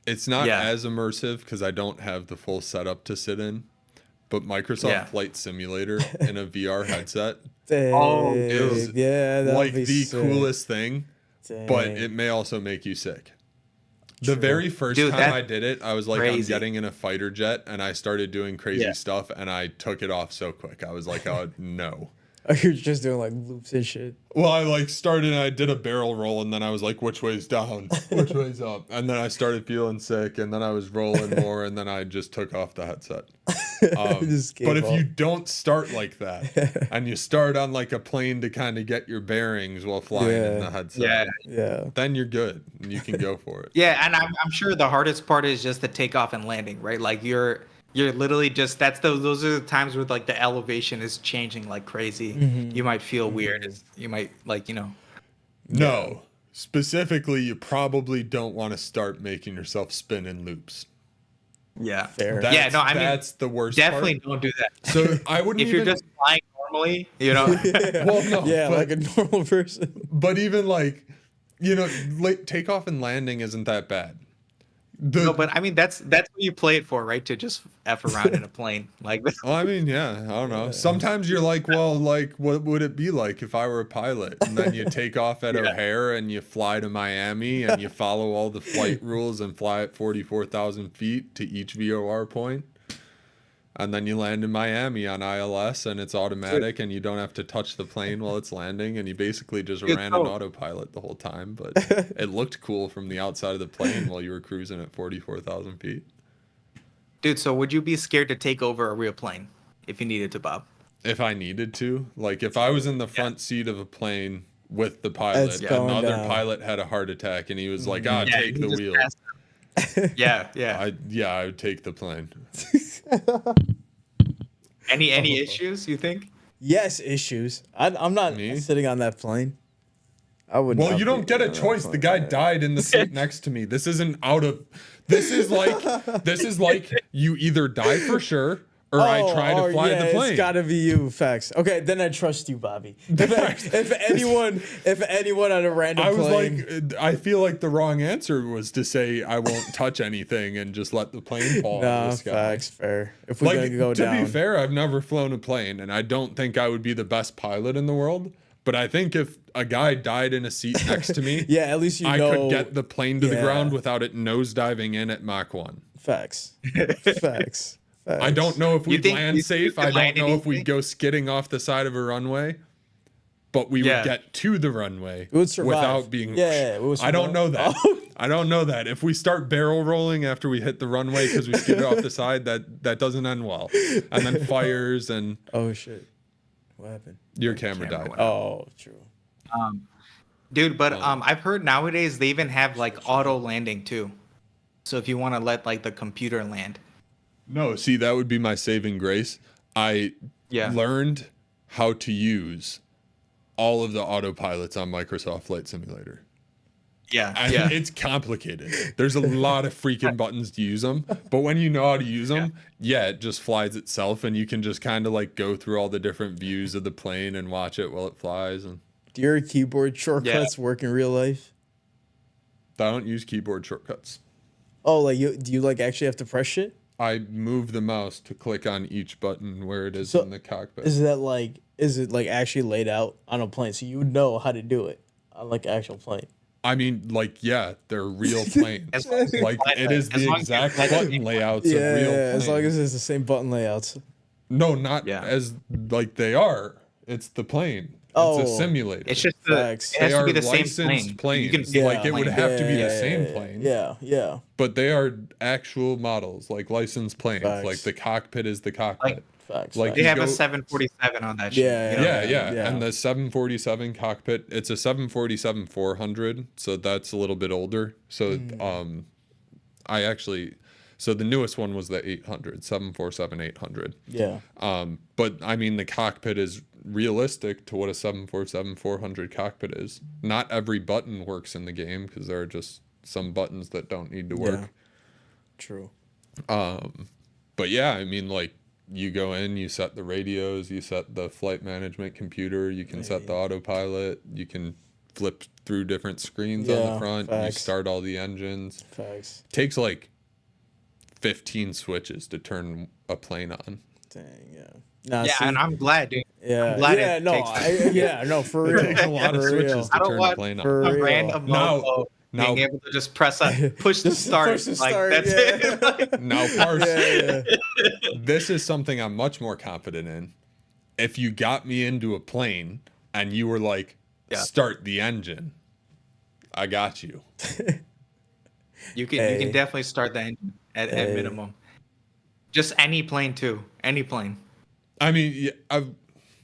It's not Yeah. as immersive because I don't have the full setup to sit in, but Microsoft Yeah. Flight Simulator in a VR headset, Oh, Dang. dude. Yeah, that'd like be the sick. coolest thing, but Dang. it may also make you sick. The True. very first Dude, time that's I did it, I was like, I'm crazy. getting in a fighter jet, and I started doing crazy Yeah. stuff, and I took it off so quick. I was like, oh, no. Oh, you're just doing like loops and shit. Well, I like started and I did a barrel roll, and then I was like, which way's down? Which way's up? And then I started feeling sick, and then I was rolling more, and then I just took off the headset. Just gave But if you up. don't start like that, and you start on like a plane to kind of get your bearings while flying in Yeah. the headset, yeah. Yeah. then you're good, and you can go for it. Yeah, and I'm sure the hardest part is just the takeoff and landing, right? Like you're literally just those are the times where like the elevation is changing like crazy. Mhm. You might feel weird. You might like, No. Specifically, you probably don't want to start making yourself spin in loops. yeah. Fair. That's, Yeah, no, I mean, that's the worst Definitely part. don't do that. So I wouldn't If you're even, just flying normally, well, no, Yeah, but, like a normal person. but even like, takeoff and landing isn't that bad. No, but I mean that's what you play it for, right? To just f around in a plane, like Well, I mean, yeah, I don't know. Sometimes you're like, well, like, what would it be like if I were a pilot? And then you take off at Yeah. O'Hare and you fly to Miami and you follow all the flight rules and fly at 44,000 feet to each VOR point. And then you land in Miami on ILS and it's automatic and you don't have to touch the plane while it's landing. And you basically just Dude, ran so- an autopilot the whole time. But it looked cool from the outside of the plane while you were cruising at 44,000 feet. dude. So would you be scared to take over a real plane if you needed to, Bob? If I needed to, like if I was in the front seat of a plane with the pilot, It's and going the other down. pilot had a heart attack and he was like, Yeah, take you the just wheel. passed them. Yeah. I would take the plane. Any issues you think? Yes, issues. I'm not Me? sitting on that plane. I would. Well, not you be don't get a on that choice. The plane. guy died in the seat next to me. This isn't out of. This is like you either die for sure or I try to fly yeah, the plane. It's gotta be you, facts. Okay, then I trust you, Bobby. If anyone on a random I was plane, like, I feel like the wrong answer was to say I won't touch anything and just let the plane fall out of nah, the sky. facts, fair. If we're gonna go to down, be fair, I've never flown a plane, and I don't think I would be the best pilot in the world. But I think if a guy died in a seat next to me, yeah, at least you I know. could get the plane to the Yeah. ground without it nosediving in at Mach 1. Facts. Facts. I don't know if we'd think- land you safe. think I you'd don't land know if we'd anything? go skidding off the side of a runway, but we Yeah. would get to the runway We would survive. without being. Yeah, we would I don't survive. know that. Oh. I don't know that. If we start barrel rolling after we hit the runway because we skidded off the side, that doesn't end well. And then fires and Oh shit! What happened? your camera Camera died. went out. Oh, true. Dude, but I've heard nowadays they even have like auto landing too. So if you want to let like the computer land. No, see, that would be my saving grace. I Yeah. learned how to use all of the autopilots on Microsoft Flight Simulator. Yeah. And Yeah. it's complicated. There's a lot of freaking buttons to use them, but when you know how to use them, it just flies itself, and you can just kind of like go through all the different views of the plane and watch it while it flies. And Do your keyboard shortcuts work in real life? I don't use keyboard shortcuts. Oh, like do you like actually have to press shit? I move the mouse to click on each button where it is So, in the cockpit. Is it like actually laid out on a plane so you would know how to do it on like actual plane? I mean, like, yeah, they're real planes. As long as you Like, fly it the- is as the long as you exact fly the button same layouts of Yeah, real as long planes. as it's the same button layouts. No, not Yeah. as like they are. It's the plane. Oh, It's a simulator. It's just Facts. it has They to be are the same licensed plane. You can planes. pick Like, the it would plane. have to be the same plane. Yeah. But they are actual models, like licensed planes. Facts. Like the cockpit is the cockpit. Facts. Like, They you have go- a 747 on that shit. Yeah, you know? Yeah. And the 747 cockpit, it's a 747-400, so that's a little bit older. So I actually, so the newest one was the 800, 747-800. Yeah. But I mean, the cockpit is realistic to what a 747-400 cockpit is. Not every button works in the game because there are just some buttons that don't need to work. Yeah. True. But yeah, I mean, like, you go in, you set the radios, you set the flight management computer, you can set the autopilot, you can flip through different screens on the front, you facts. start all the engines. Facts. Takes like 15 switches to turn a plane on. Dang, yeah. Nah, Yeah, see, and I'm glad, dude. yeah, glad yeah, it no, takes for It real. takes a lot of For real. switches I to don't turn the want plane for on. a real. random Now- mofo now- being able to just push the start. Push the like start, that's yeah. it. Like, Now, Parse, Yeah. this is something I'm much more confident in. If you got me into a plane and you were like, Yeah. start the engine, I got you. you can Hey. definitely start the engine at Hey. minimum. Just any plane too. Any plane. I mean, yeah,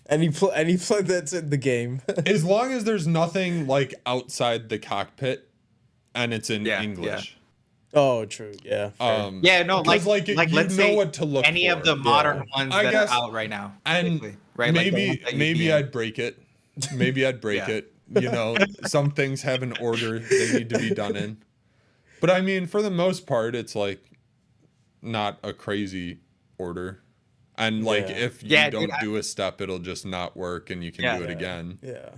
Any play that's in the game. as long as there's nothing like outside the cockpit and it's in Yeah, English. Oh, true. Yeah. fair. Yeah, no, like 'cause, like, you let's know say what to look any for. of the modern ones I that guess- are out right now. And basically, right? Like the ones that you'd be maybe in. I'd break it. Maybe I'd break Yeah. it. You know, some things have an order they need to be done in. But I mean, for the most part, it's like not a crazy order. And like, Yeah. if you Yeah, don't dude, do a step, it'll just not work and you can Yeah. do it again. Yeah.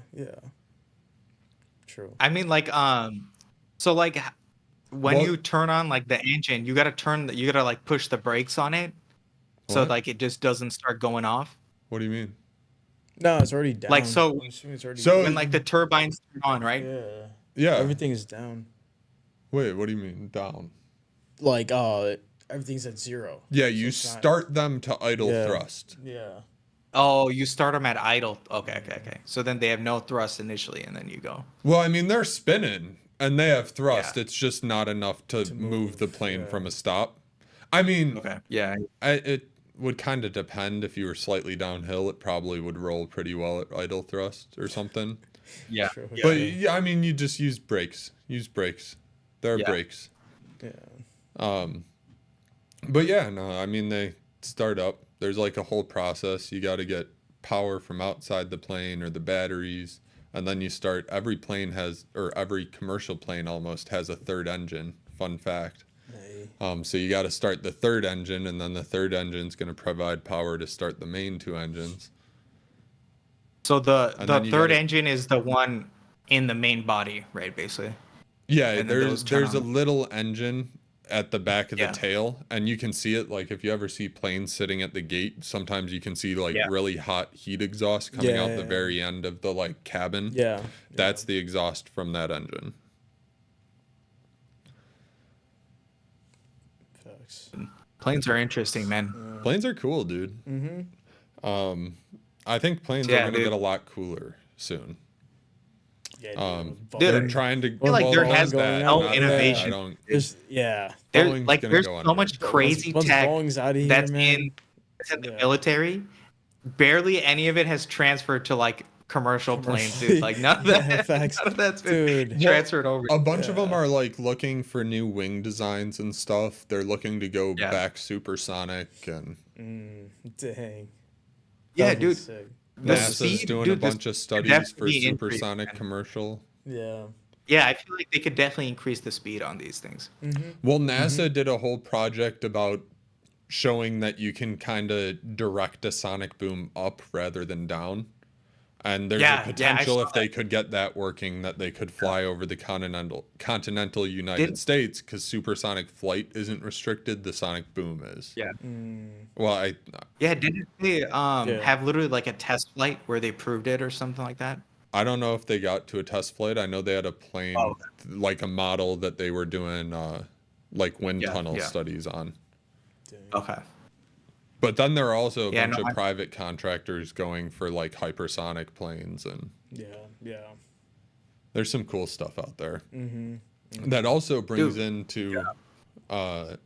True. I mean, like, so like when Well- you turn on like the engine, you gotta like push the brakes on it, so What? like it just doesn't start going off. What do you mean? No, it's already down. Like, so- I'm assuming it's already So- When like the turbines turn on, right? yeah. Yeah. Everything is down. Wait, what do you mean down? Like, everything's at zero. Yeah, you it's not- start them to idle Yeah. thrust. Yeah. Oh, you start them at idle. Okay. So then they have no thrust initially, and then you go. Well, I mean, they're spinning and they have thrust. Yeah. It's just not enough to move the move, plane yeah. from a stop. I mean, Okay. Yeah. it would kind of depend. If you were slightly downhill, it probably would roll pretty well at idle thrust or something. Yeah. True. Yeah. But yeah, I mean, you just use brakes. Use brakes. There are Yeah. brakes. Yeah. But yeah, no, I mean, they start up. There's like a whole process. You got to get power from outside the plane or the batteries. And then you start, every plane has, or every commercial plane almost has a third engine. Fun fact. Hey. So you got to start the third engine, and then the third engine's going to provide power to start the main two engines. So the And then you third gotta- engine is the one in the main body, right? Basically. Yeah, And then those there's turn a on. little engine at the back of Yeah. the tail, and you can see it. Like, if you ever see planes sitting at the gate, sometimes you can see like Yeah. really hot heat exhaust coming Yeah, out the yeah. very end of the like cabin. Yeah. That's the exhaust from that engine. Facts. Planes are interesting, man. Planes are cool, dude. Mm-hmm. I think planes Yeah, are gonna dude. get a lot cooler soon. Yeah, Dude, They're trying to. feel like there well, has not that, been not no that. innovation. I don't. yeah. Boeing's gonna There's go so under. much crazy Once tech Boeing's out of here, that's man. in the Yeah. military. Barely any of it has transferred to like commercial planes, dude. Like none of Yeah, that, facts. none of that's been Dude. transferred over. A bunch of them are like looking for new wing designs and stuff. They're looking to go Yeah. back supersonic, and Dang. Yeah, That'd be dude. sick. The NASA's speed, doing dude, a bunch of this could studies for definitely increase, supersonic man. commercial. Yeah. Yeah, I feel like they could definitely increase the speed on these things. Well, NASA did a whole project about showing that you can kind of direct a sonic boom up rather than down. And there's Yeah, a yeah, I potential saw if they could get that working that they could fly over the continental United Didn't- States, because supersonic flight isn't restricted, the sonic boom is. Yeah. Well, Yeah, didn't they have literally like a test flight where they proved it or something like that? I don't know if they got to a test flight. I know they had a plane, like a model that they were doing like wind Yeah, tunnel yeah. studies on. Okay. But then there are also a Yeah, bunch no, of private contractors going for like hypersonic planes, and Yeah. there's some cool stuff out there. Mm-hmm. That also brings Dude. into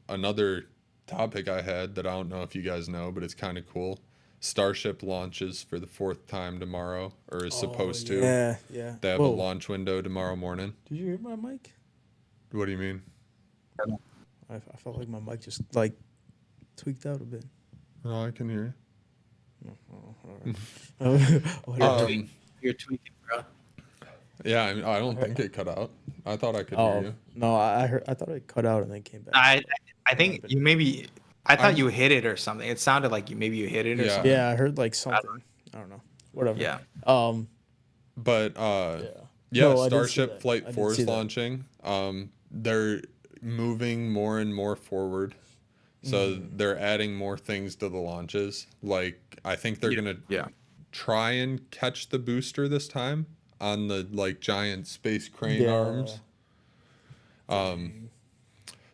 another topic I had that I don't know if you guys know, but it's kind of cool. Starship launches for the 4th time tomorrow, or is supposed to. Yeah. They have a launch window tomorrow morning. Did you hear my mic? What do you mean? I felt like my mic just like tweaked out a bit. Oh, I can hear Whatever. you. You're tweaking, bro. Yeah, I don't think it cut out. I thought I could hear you. No, I heard. I thought it cut out and then came back. I think you maybe. I thought you hit it or something. It sounded like maybe you hit it or something. Yeah, I heard like something. I don't know. Whatever. Yeah. But No, I did see Starship that. Flight I did 4 see is that. launching. They're moving more and more forward. So they're adding more things to the launches. Like I think they're gonna try and catch the booster this time on the like giant space crane arms.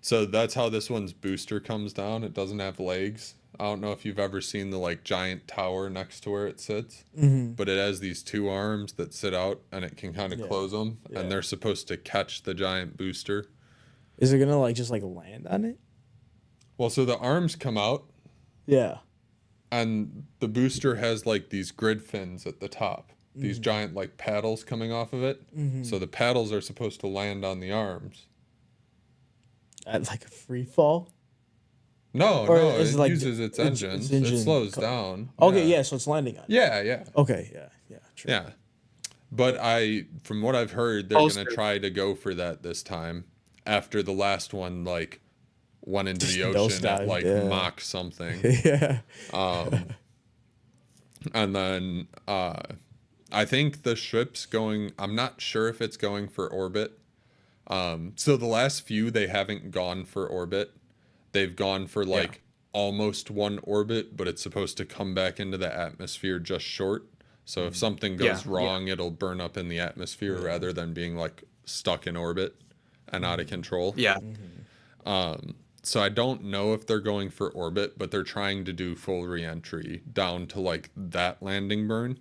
So that's how this one's booster comes down. It doesn't have legs. I don't know if you've ever seen the like giant tower next to where it sits, but it has these 2 arms that sit out and it can kind of close them, and they're supposed to catch the giant booster. Is it gonna like just like land on it? Well, so the arms come out, Yeah. and the booster has like these grid fins at the top, these giant like paddles coming off of it. So the paddles are supposed to land on the arms. At like a free fall. No, Or no, is it it like uses its its engines. engine It slows down. Okay, yeah, so it's landing on it. Yeah. Okay, yeah, true. Yeah. But from what I've heard, they're gonna try to go for that this time. After the last one, like, went into the ocean at like Mach something. Yeah. And then I think the ship's going. I'm not sure if it's going for orbit. So the last few, they haven't gone for orbit. They've gone for like almost one orbit, but it's supposed to come back into the atmosphere just short. So if something goes wrong, it'll burn up in the atmosphere rather than being like stuck in orbit and out of control. Yeah. So I don't know if they're going for orbit, but they're trying to do full reentry down to like that landing burn.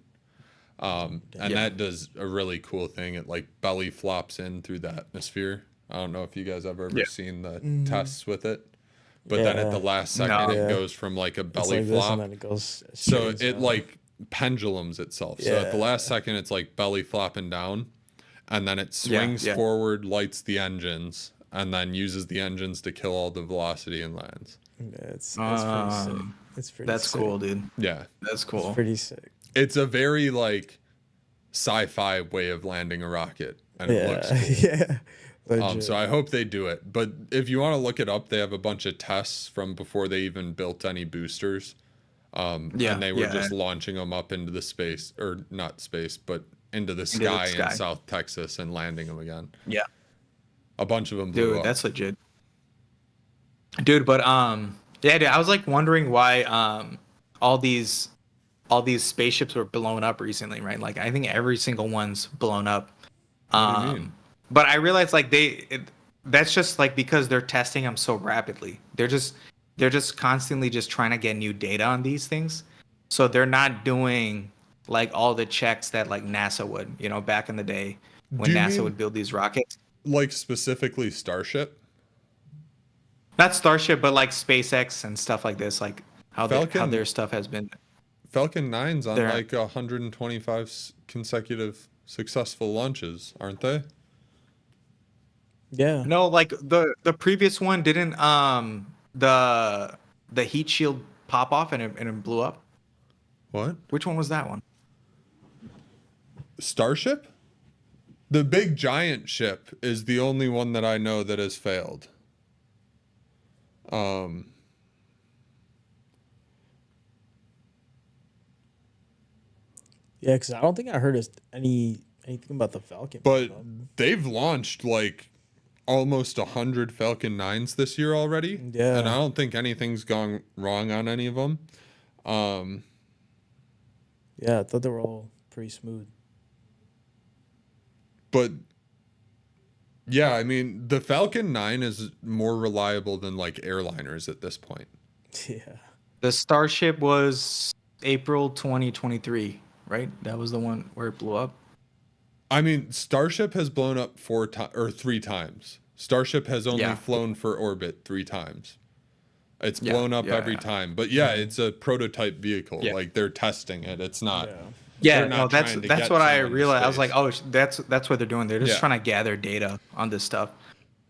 And that does a really cool thing. It like belly flops in through the atmosphere. I don't know if you guys have ever seen the tests with it, but then at the last second it goes from like a belly like flop. and then it goes So straight it down. like pendulums itself. So at the last second it's like belly flopping down, and then it swings forward, lights the engines, and then uses the engines to kill all the velocity and lands. It's pretty sick. It's pretty That's sick. cool, dude. Yeah. That's cool. It's pretty sick. It's a very like sci-fi way of landing a rocket, and it looks cool. Yeah. Legit. So I hope they do it. But if you want to look it up, they have a bunch of tests from before they even built any boosters. And they were just launching them up into the space, or not space, but into the sky in South Texas and landing them again. Yeah. A bunch of them blew Dude, up. that's legit. Dude, but yeah, dude, I was like wondering why all these spaceships were blown up recently, right? Like I think every single one's blown up. What do you mean? But I realized like that's just like because they're testing them so rapidly. They're just constantly just trying to get new data on these things. So they're not doing like all the checks that like NASA would, you know, back in the day when NASA would build these rockets. Like specifically Starship? Not Starship, but like SpaceX and stuff like this, like how their stuff has been. Falcon 9's on like 125 consecutive successful launches, aren't they? Yeah. No, like the previous one didn't the heat shield pop off and it blew up. What? Which one was that one? Starship? The big giant ship is the only one that I know that has failed. Yeah, because I don't think I heard anything about the Falcon. But they've launched like almost 100 Falcon 9s this year already. Yeah. And I don't think anything's gone wrong on any of them. Yeah, I thought they were all pretty smooth. But yeah, I mean, the Falcon 9 is more reliable than like airliners at this point. Yeah. The Starship was April 2023, right? That was the one where it blew up. I mean, Starship has blown up 3 times. Starship has only Yeah. flown for orbit 3 times. It's Yeah, blown up yeah, every yeah. time. But yeah, it's a prototype vehicle. Yeah. Like they're testing it. It's not. Yeah. Yeah, They're no, not that's trying to that's get what I someone to realized. I was like, space. oh, that's what they're doing. They're just Yeah. trying to gather data on this stuff.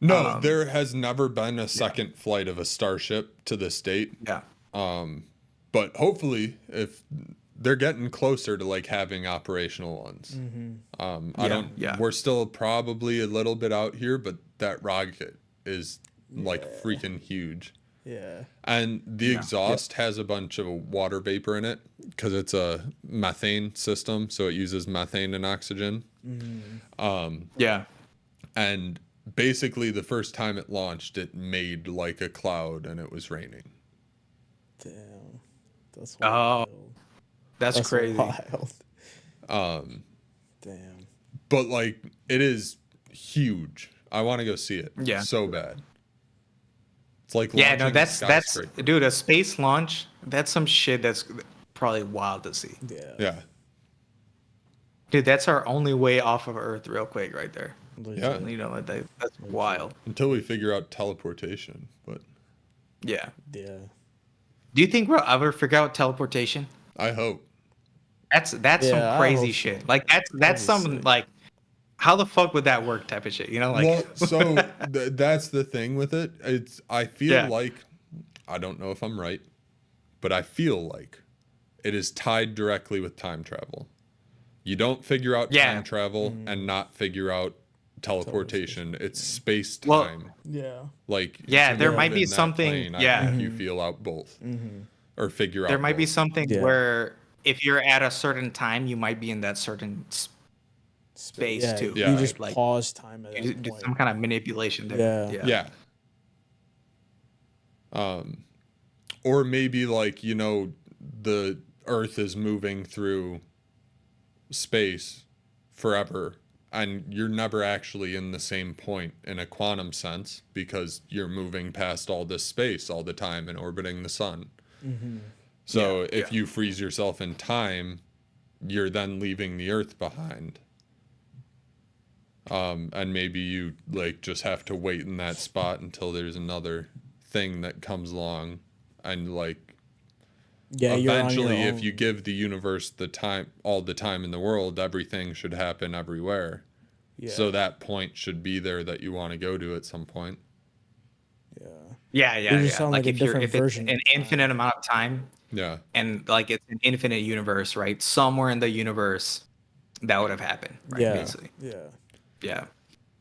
No, Um, there has never been a second flight of a Starship to this date. Yeah. But hopefully, if they're getting closer to like having operational ones. I don't. Yeah. We're still probably a little bit out here, but that rocket is like freaking huge. Yeah. And the exhaust has a bunch of water vapor in it because it's a methane system, so it uses methane and oxygen. Yeah. And basically, the first time it launched, it made like a cloud and it was raining. Damn. That's Oh, wild. that's crazy. Wild. Um, Damn. but like, it is huge. I want to go see it. Yeah. So bad. It's like Yeah, no, launching a that's skyscraper. dude, a space launch. That's some shit that's probably wild to see. Yeah. Yeah. Dude, that's our only way off of Earth, real quick, right there. Yeah. You know, that's wild. Until we figure out teleportation, but Yeah. Yeah. Do you think we'll ever figure out teleportation? I hope. That's Yeah, some I crazy hope shit. so. Like that's That'd be some sick. like, how the fuck would that work? Type of shit. You know, like. Well, so that's the thing with it. I feel Yeah. like, I don't know if I'm right, but I feel like it is tied directly with time travel. You don't figure out Yeah. time travel and not figure out teleportation. It's space Well, time. Yeah. Like Yeah, if there you might live be in that something- plane, I yeah. think you feel out both or figure out. There might be both. something Yeah. where if you're at a certain time, you might be in that certain space Yeah, too. Yeah. You just Like, pause time at you that do point. some kind of manipulation there. Yeah. Yeah. Or maybe like, the Earth is moving through space forever and you're never actually in the same point in a quantum sense because you're moving past all this space all the time and orbiting the sun. So Yeah, if yeah. you freeze yourself in time, you're then leaving the Earth behind. And maybe you like just have to wait in that spot until there's another thing that comes along and like Yeah, you're on your eventually if own. you give the universe all the time in the world, everything should happen everywhere. Yeah. So that point should be there that you want to go to at some point. Yeah. Yeah, You just sound like a if you're different if it's version an of time. infinite amount of time Yeah. and like it's an infinite universe, right? Somewhere in the universe that would have happened, right? Yeah. Basically. Yeah. Yeah.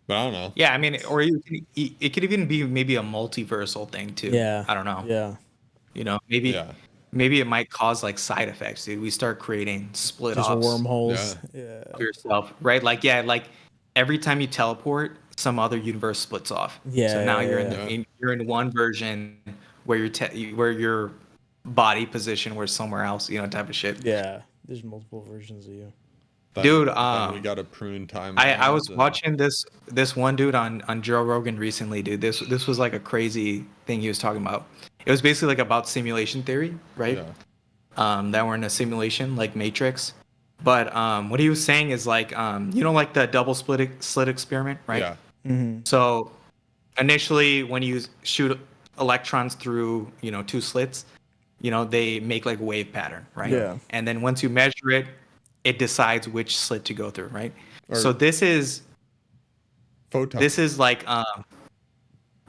But I don't know. Yeah, I mean, or it could even be maybe a multiversal thing too. Yeah. I don't know. Yeah. You know, maybe Yeah. maybe it might cause like side effects, dude. We start creating split Just offs wormholes. Yeah. for yourself, right? Like like every time you teleport, some other universe splits off. Yeah, So now you're yeah. you're in one version where where your body position was somewhere else, you know, type of shit. Yeah. There's multiple versions of you. Dude, then we got to prune time. I was watching this one dude on Joe Rogan recently, dude. This was like a crazy thing he was talking about. It was basically like about simulation theory, right? Yeah. That we're in a simulation like Matrix. But what he was saying is like like the double slit experiment, right? Yeah. So initially when you shoot electrons through, two slits, they make like a wave pattern, right? Yeah. And then once you measure it, it decides which slit to go through, right? Or- So this is Photons. like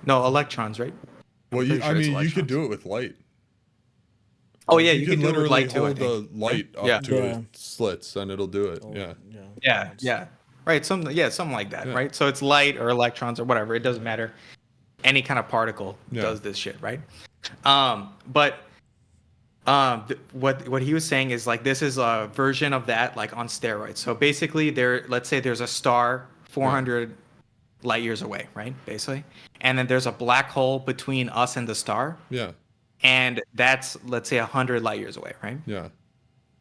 no, electrons, right? Well, pretty sure it's you could electrons. do it with light. Oh yeah, you can do it literally with light too, I hold think. the light up Yeah. to Yeah. its slits and it'll do it. Oh, Yeah. Yeah. Right, something like that, Yeah. right? So it's light or electrons or whatever, it doesn't matter. Any kind of particle Yeah. does this shit, right? But what he was saying is like this is a version of that like on steroids. So basically let's say there's a star 400 light years away, right? Basically. And then there's a black hole between us and the star, Yeah. and that's let's say 100 light years away, right? Yeah.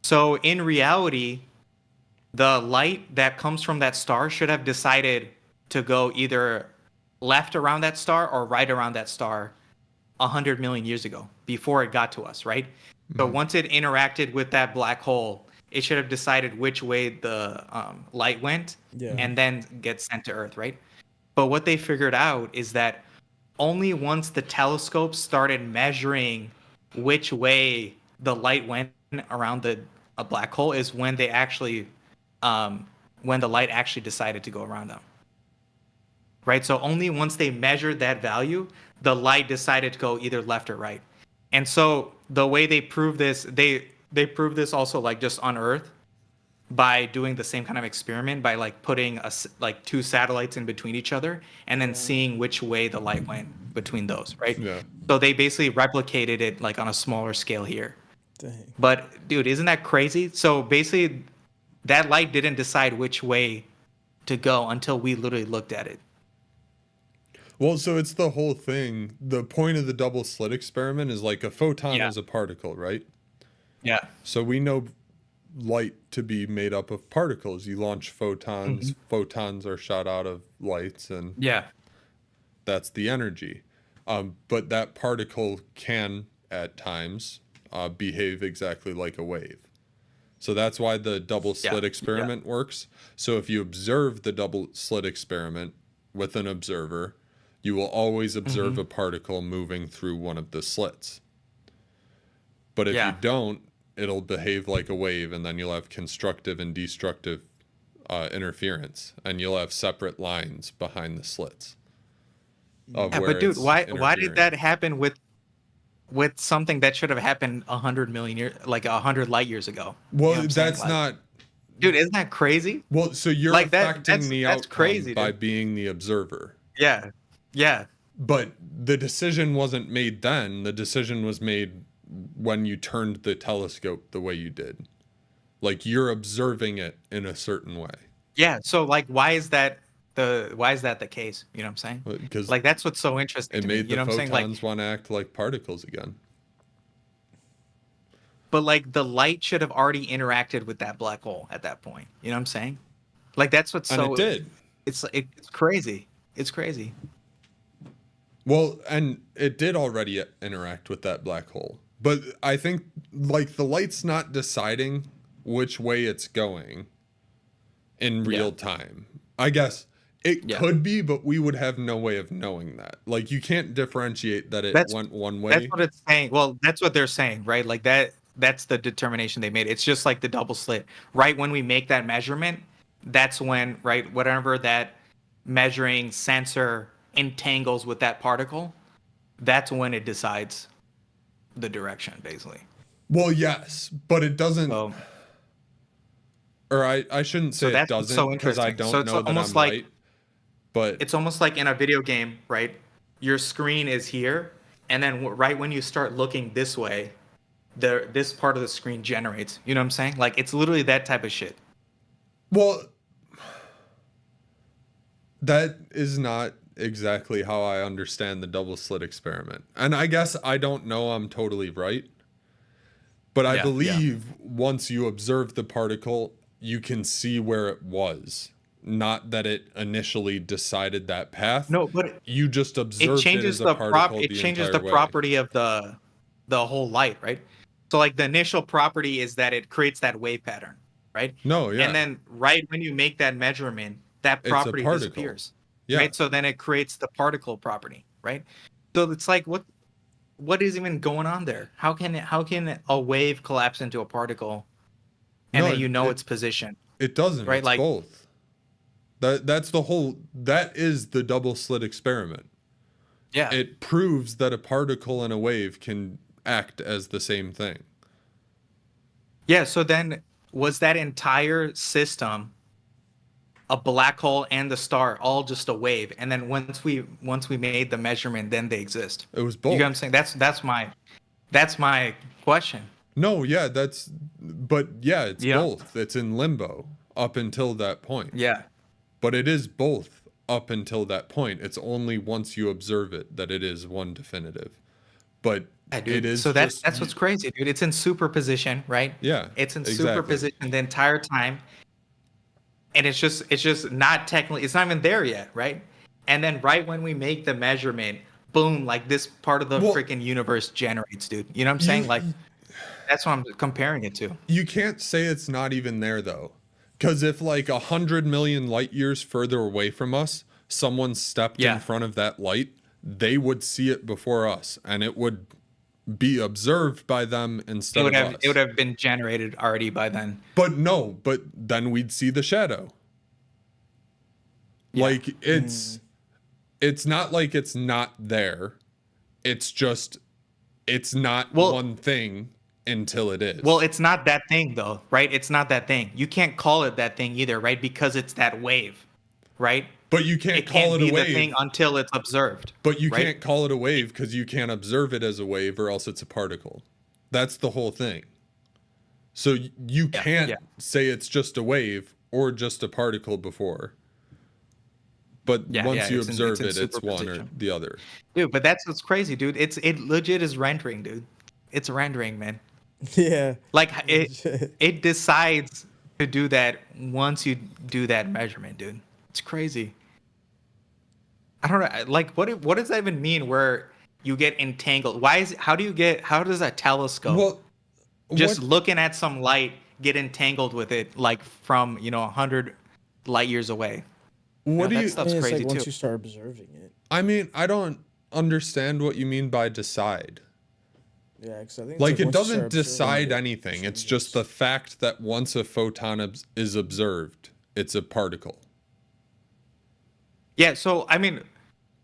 So in reality, the light that comes from that star should have decided to go either left around that star or right around that star 100 million years ago before it got to us, right? So once it interacted with that black hole, it should have decided which way the light went and then get sent to Earth, right? But what they figured out is that only once the telescopes started measuring which way the light went around a black hole is when they actually when the light actually decided to go around them. Right? So only once they measured that value, the light decided to go either left or right. And so the way they prove this, they prove this also like just on Earth by doing the same kind of experiment by like putting like two satellites in between each other and then seeing which way the light went between those, right? Yeah. So they basically replicated it like on a smaller scale here. Dang. But dude, isn't that crazy? So basically that light didn't decide which way to go until we literally looked at it. Well, so it's the whole thing. The point of the double slit experiment is like a photon is a particle, right? Yeah. So we know light to be made up of particles. You launch photons, photons are shot out of lights, and that's the energy. But that particle can, at times, behave exactly like a wave. So that's why the double slit experiment works. So if you observe the double slit experiment with an observer, you will always observe a particle moving through one of the slits. But if you don't, it'll behave like a wave, and then you'll have constructive and destructive interference, and you'll have separate lines behind the slits. But dude, why did that happen with something that should have happened 100 million years, like 100 light years ago? Well, that's not. Dude, isn't that crazy? Well, so you're like affecting the outcome crazy, by being the observer. Yeah. Yeah. But the decision wasn't made then. The decision was made when you turned the telescope the way you did. Like you're observing it in a certain way. Yeah. So like, why is that the case? You know what I'm saying? Because like that's what's so interesting. It made the photons like, want to act like particles again. But like the light should have already interacted with that black hole at that point. You know what I'm saying? Like that's what's and so. It did. It's crazy. It's crazy. Well, and it did already interact with that black hole. But I think like the light's not deciding which way it's going in real time. I guess it could be, but we would have no way of knowing that. Like you can't differentiate that it went one way. That's what it's saying. Well, that's what they're saying, right? Like that's the determination they made. It's just like the double slit. Right when we make that measurement, that's when, right, whatever that measuring sensor entangles with that particle, that's when it decides the direction, basically. Well, yes, but it doesn't. Or I shouldn't say it doesn't because I don't know that I'm right. But it's almost like in a video game, right? Your screen is here, and then right when you start looking this way, this part of the screen generates. You know what I'm saying? Like it's literally that type of shit. Well, that is not exactly how I understand the double slit experiment. And I guess I don't know I'm totally right. But I believe once you observe the particle, you can see where it was. Not that it initially decided that path. No, but you just observed it as a particle. It changes the property of the whole light, right? So like the initial property is that it creates that wave pattern, right? No, yeah. And then right when you make that measurement, that property disappears. Yeah. Right. So then it creates the particle property, right? So it's like what is even going on there? How can a wave collapse into a particle and then its position? It doesn't. Right? It's like both. That is the double slit experiment. Yeah. It proves that a particle and a wave can act as the same thing. Yeah, so then was that entire system a black hole and the star all just a wave, and then once we made the measurement, then they exist? It was both. You know what I'm saying? That's my question. No, yeah, it's both. It's in limbo up until that point. Yeah. But it is both up until that point. It's only once you observe it that it is one definitive. But it is so that's what's crazy, dude. It's in superposition, right? Yeah. It's in superposition the entire time. And it's just not technically, it's not even there yet, right? And then right when we make the measurement, boom, like this part of the Well, freaking universe generates, dude. You know what I'm saying? Like that's what I'm comparing it to. you can't say it's not even there though, because if like 100 million light years further away from us, someone stepped in Yeah. front of that light, they would see it before us, and it would be observed by them instead of us. It would have been generated already by then. But no, but then we'd see the shadow. Yeah. Like it's not like it's not there. It's just it's not one thing until it is. Well, it's not that thing though, right? It's not that thing. You can't call it that thing either, right? Because it's that wave, right? But you can't call it be a wave. the thing until it's observed. But you right? can't call it a wave because you can't observe it as a wave, or else it's a particle. That's the whole thing. So you can't say it's just a wave or just a particle before. But once you observe it, it's one or the other. Dude, but that's what's crazy, dude. It legit is rendering, dude. It's rendering, man. Yeah. Like it decides to do that once you do that measurement, dude. It's crazy. I don't know. Like, what does that even mean? Where you get entangled? How does a telescope just looking at some light get entangled with it, like from 100 light years away? That stuff's crazy like too. Once you start observing it. I mean, I don't understand what you mean by decide. Yeah, because I think like it doesn't decide anything. It's just the fact that once a photon is observed, it's a particle. Yeah. So I mean.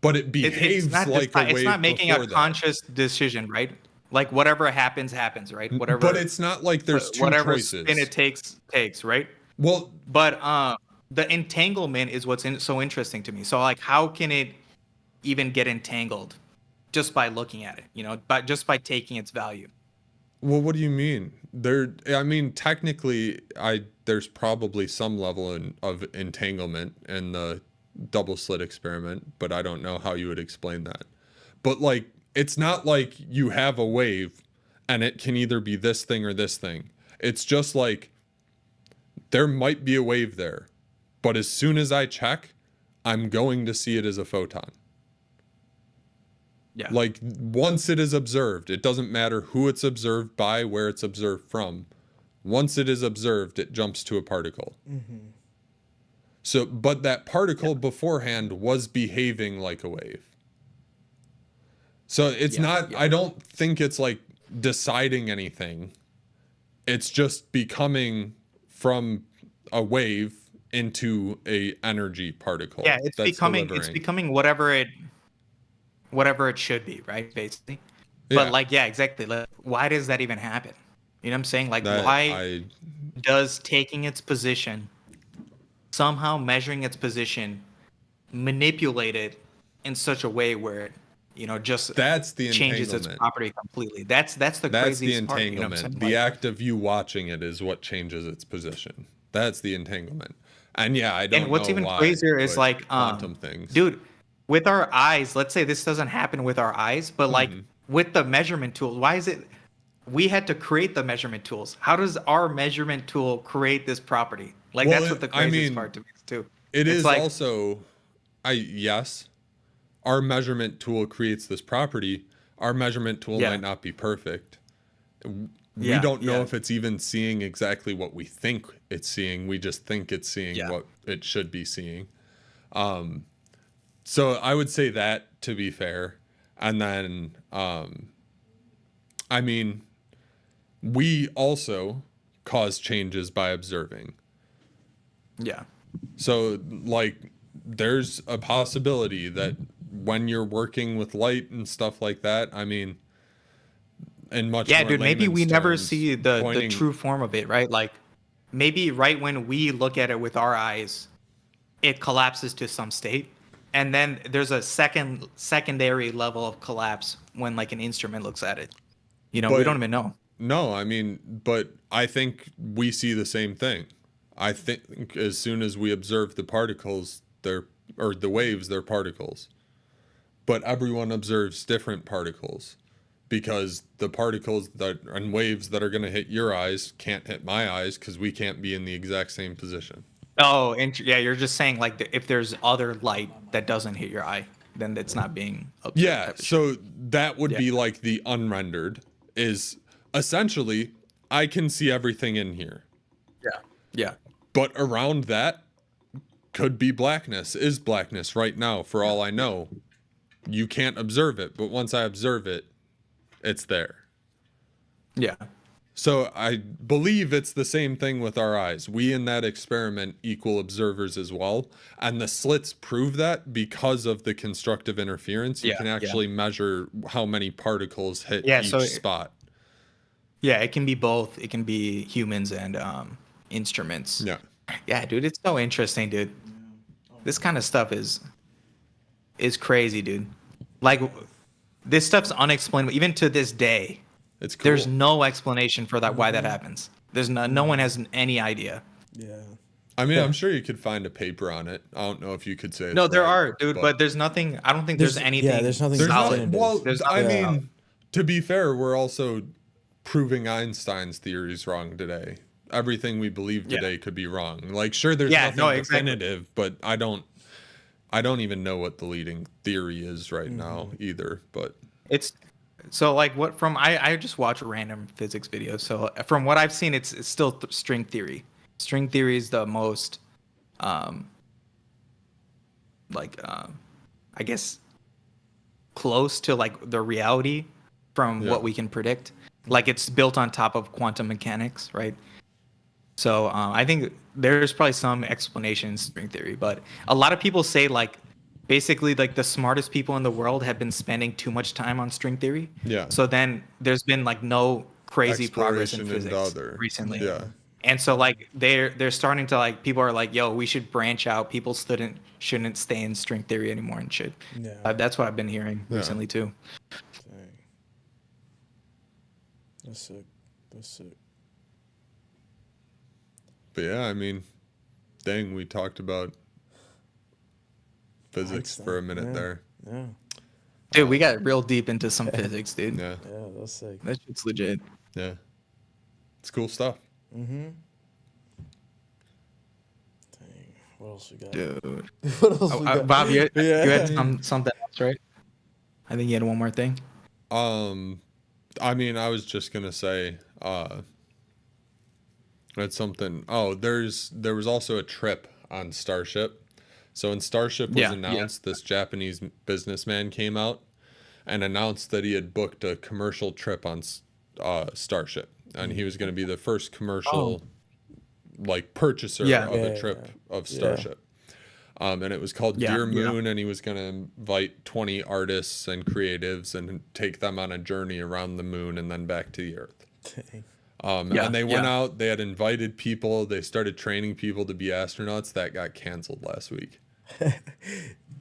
But it behaves like a wave. It's not making a conscious that. Decision, right? Like whatever happens, right? Whatever. But it's not like there's two whatever choices. Spin it takes, right? Well, but the entanglement is what's so interesting to me. So like, how can it even get entangled just by looking at it? But just by taking its value. Well, what do you mean? I mean, technically, there's probably some level of entanglement in the double slit experiment, but I don't know how you would explain that. But like, it's not like you have a wave and it can either be this thing or this thing. It's just like there might be a wave there, but as soon as I check, I'm going to see it as a photon. Yeah. Like once it is observed, it doesn't matter who it's observed by, where it's observed from. Once it is observed, it jumps to a particle. Mm-hmm. So, but that particle beforehand was behaving like a wave. So it's not, I don't think it's like deciding anything. It's just becoming from a wave into a energy particle. Yeah, it's becoming whatever it should be, right? Basically. But like, yeah, exactly. Like, why does that even happen? You know what I'm saying? Like, why does taking its position, somehow measuring its position, manipulate it in such a way where it, just changes its property completely? That's the craziest part. That's the entanglement. The act of you watching it is what changes its position. That's the entanglement. And yeah, I don't know. And what's even crazier is like quantum things. Dude, with our eyes, let's say this doesn't happen with our eyes, but like with the measurement tool, why is it we had to create the measurement tools? How does our measurement tool create this property? Like that's what the craziest part to me is too. It is like, also yes, our measurement tool creates this property. Our measurement tool might not be perfect. We don't know if it's even seeing exactly what we think it's seeing. We just think it's seeing what it should be seeing. So I would say that, to be fair. And then, I mean, we also cause changes by observing. Yeah. So, like, there's a possibility that when you're working with light and stuff like that, I mean, and much more dude, maybe we never see the pointing... true form of it, right? Like, maybe right when we look at it with our eyes, it collapses to some state. And then there's a secondary level of collapse when like an instrument looks at it. We don't even know. No, I mean, but I think we see the same thing. I think as soon as we observe the particles, the waves, they're particles. But everyone observes different particles because the particles and waves that are going to hit your eyes can't hit my eyes because we can't be in the exact same position. Oh, and you're just saying like if there's other light that doesn't hit your eye. then it's not being observed. Yeah, type of shit. so that would Yeah. be like the unrendered is essentially I can see everything in here. Yeah. But around that could be blackness, is blackness right now for all I know. You can't observe it, but once I observe it, it's there. Yeah. So I believe it's the same thing with our eyes. We in that experiment equal observers as well. And the slits prove that because of the constructive interference. You Yeah, can yeah. actually measure how many particles hit Yeah, each so spot. Yeah, it can be both. It can be humans and instruments. Yeah. Yeah, dude, it's so interesting, dude. This kind of stuff is crazy, dude. Like this stuff's unexplainable even to this day. It's cool. There's no explanation for that why that happens. There's no one has any idea. Yeah. I mean, I'm sure you could find a paper on it. I don't know if you could say it's No, there right, are, dude, but there's nothing. I don't think there's anything. Yeah, there's nothing there's solid. not, well, There's I nothing mean, to be fair, we're also proving Einstein's theories wrong today. Everything we believe today could be wrong. Like, sure, there's nothing definitive, but I don't even know what the leading theory is right now either. But It's so like what from I just watch random physics videos. So from what I've seen, it's still string theory. String theory is the most, I guess, close to like the reality from what we can predict. Like it's built on top of quantum mechanics, right? So I think there's probably some explanation in string theory, but a lot of people say like basically like the smartest people in the world have been spending too much time on string theory. Yeah. So then there's been like no crazy progress in Exploration physics into other- recently. yeah. And so like they're starting to like people are like, yo, we should branch out. People shouldn't stay in string theory anymore and shit. Yeah. That's what I've been hearing Yeah. recently too. Dang. That's sick. That's sick. But yeah, I mean, dang, we talked about physics for a minute there. Yeah. Dude, we got real deep into some physics, dude. Yeah, Yeah, that's sick. That shit's legit. yeah. It's cool stuff. Mm-hmm. Dang. What else we got? Dude. What else we got? Bob, you Yeah. had something else, right? I think you had one more thing. I mean, I was just gonna say, that's something. Oh, there was also a trip on Starship. So when Starship was announced, this Japanese businessman came out and announced that he had booked a commercial trip on Starship, and he was going to be the first commercial like purchaser of a trip of Starship. And it was called Dear Moon, and he was going to invite 20 artists and creatives and take them on a journey around the moon and then back to the Earth. Dang. And they went out, they had invited people, they started training people to be astronauts. That got canceled last week.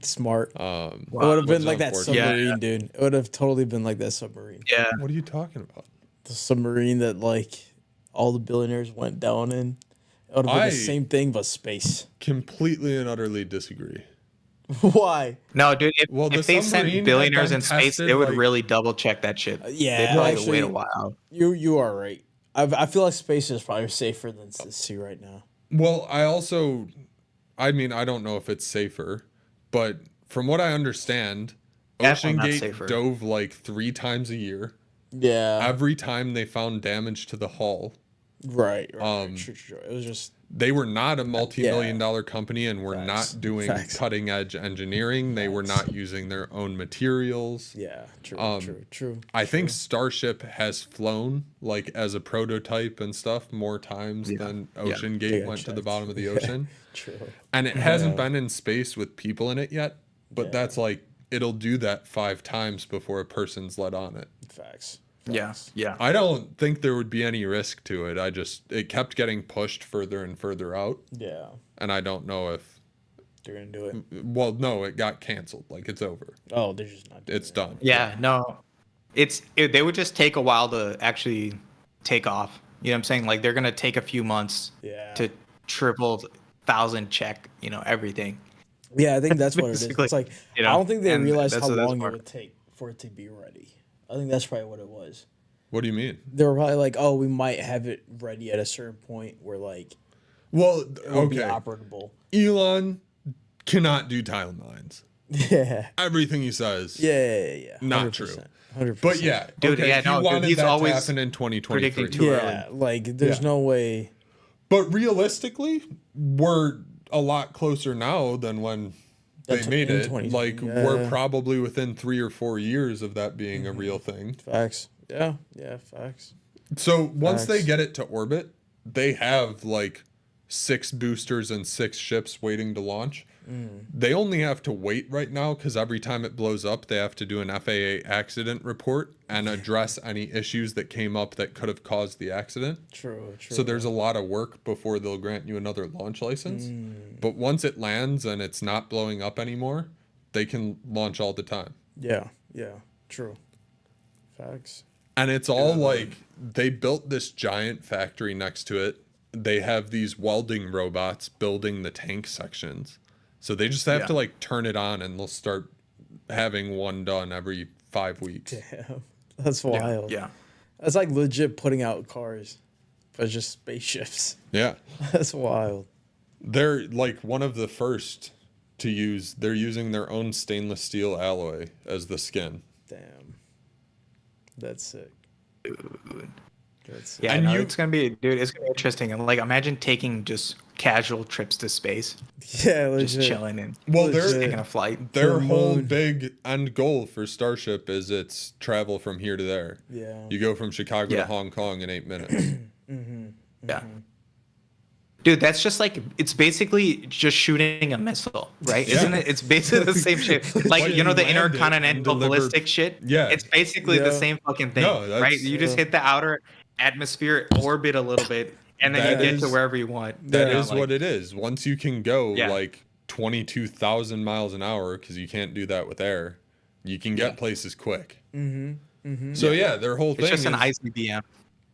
Smart. Wow, it would have been which like that is unfortunate. submarine, dude. It would have totally been like that submarine. Yeah. What are you talking about? The submarine that like all the billionaires went down in. It would have been the same thing, but space. Completely and utterly disagree. Why? No, dude. If, Well, the if they submarine sent had billionaires been in space, tested, they would like- really double check that shit. Yeah, They'd probably actually- wait a while. You are right. I feel like space is probably safer than the sea right now. Well, I mean, I don't know if it's safer, but from what I understand, Definitely not OceanGate safer. dove like 3 times a year. Yeah. Every time they found damage to the hull. Right. True. It was just They were not a multi-million-dollar company and were Facts. not doing Facts. cutting-edge engineering. They were not using their own materials. true. I think Starship has flown like as a prototype and stuff more times than OceanGate went to the bottom of the ocean. True. And it hasn't been in space with people in it yet, but that's like it'll do that 5 times before a person's let on it. Facts. Yeah. Yeah. I don't think there would be any risk to it. It kept getting pushed further and further out, Yeah. and I don't know if They're gonna do it. well, no, it got canceled. Like it's over. Oh, they're just not doing It's it. done. Yeah. No. They would just take a while to actually take off. You know what I'm saying? Like they're gonna take a few months Yeah. to triple, 1,000 check. Everything. Yeah, I think that's what it is. Basically, It's like you know, I don't think they and realized that's how what that's long for. it would take for it to be ready. I think that's probably what it was. What do you mean? They were probably like, "Oh, we might have it ready at a certain point where like Well, it will be okay. operable." Elon cannot do timelines. Yeah. Everything he says. Yeah. Not true. 100%. But yeah, Dude, okay, yeah, he no, dude, wanted he's that always to happen in 2023. predicting too Yeah, like there's no way. But realistically, we're a lot closer now than when they That's made in it. 2020. Like we're probably within 3 or 4 years of that being a real thing. Facts. Yeah, facts. So once they Facts. get it to orbit, they have like 6 boosters and 6 ships waiting to launch. They only have to wait right now because every time it blows up, they have to do an FAA accident report and address any issues that came up that could have caused the accident. True. So there's a lot of work before they'll grant you another launch license. But once it lands and it's not blowing up anymore, they can launch all the time. Yeah. True. Facts. And it's all like they built this giant factory next to it. They have these welding robots building the tank sections. So they just have to like turn it on and they'll start having one done every 5 weeks. Damn. That's wild. Yeah. That's like legit putting out cars, but just spaceships. Yeah. That's wild. They're like one of the first to use, they're using their own stainless steel alloy as the skin. Damn. That's sick. Dude. That's sick. Yeah, And no, you- it's gonna be interesting. And like, imagine taking just casual trips to space, Yeah, legit. just chilling and Well, Legit. they're taking a flight. their the whole moon. big end goal for Starship is it's travel from here to there. Yeah. You go from Chicago Yeah. to Hong Kong in 8 minutes. Yeah. Dude, that's just like, it's basically just shooting a missile, right? Isn't it? It's basically the same shit. Like, But you know, you the land it and intercontinental deliver- ballistic shit? Yeah. It's basically the Yeah. same fucking thing, No, that's- right? You just hit the outer atmosphere, orbit a little bit, and then That you get is- to wherever you want. That Yeah. is what it is. Once you can go Yeah. like 22,000 miles an hour, because you can't do that with air, you can get places quick. So yeah, their whole thing It's just is, an ICBM.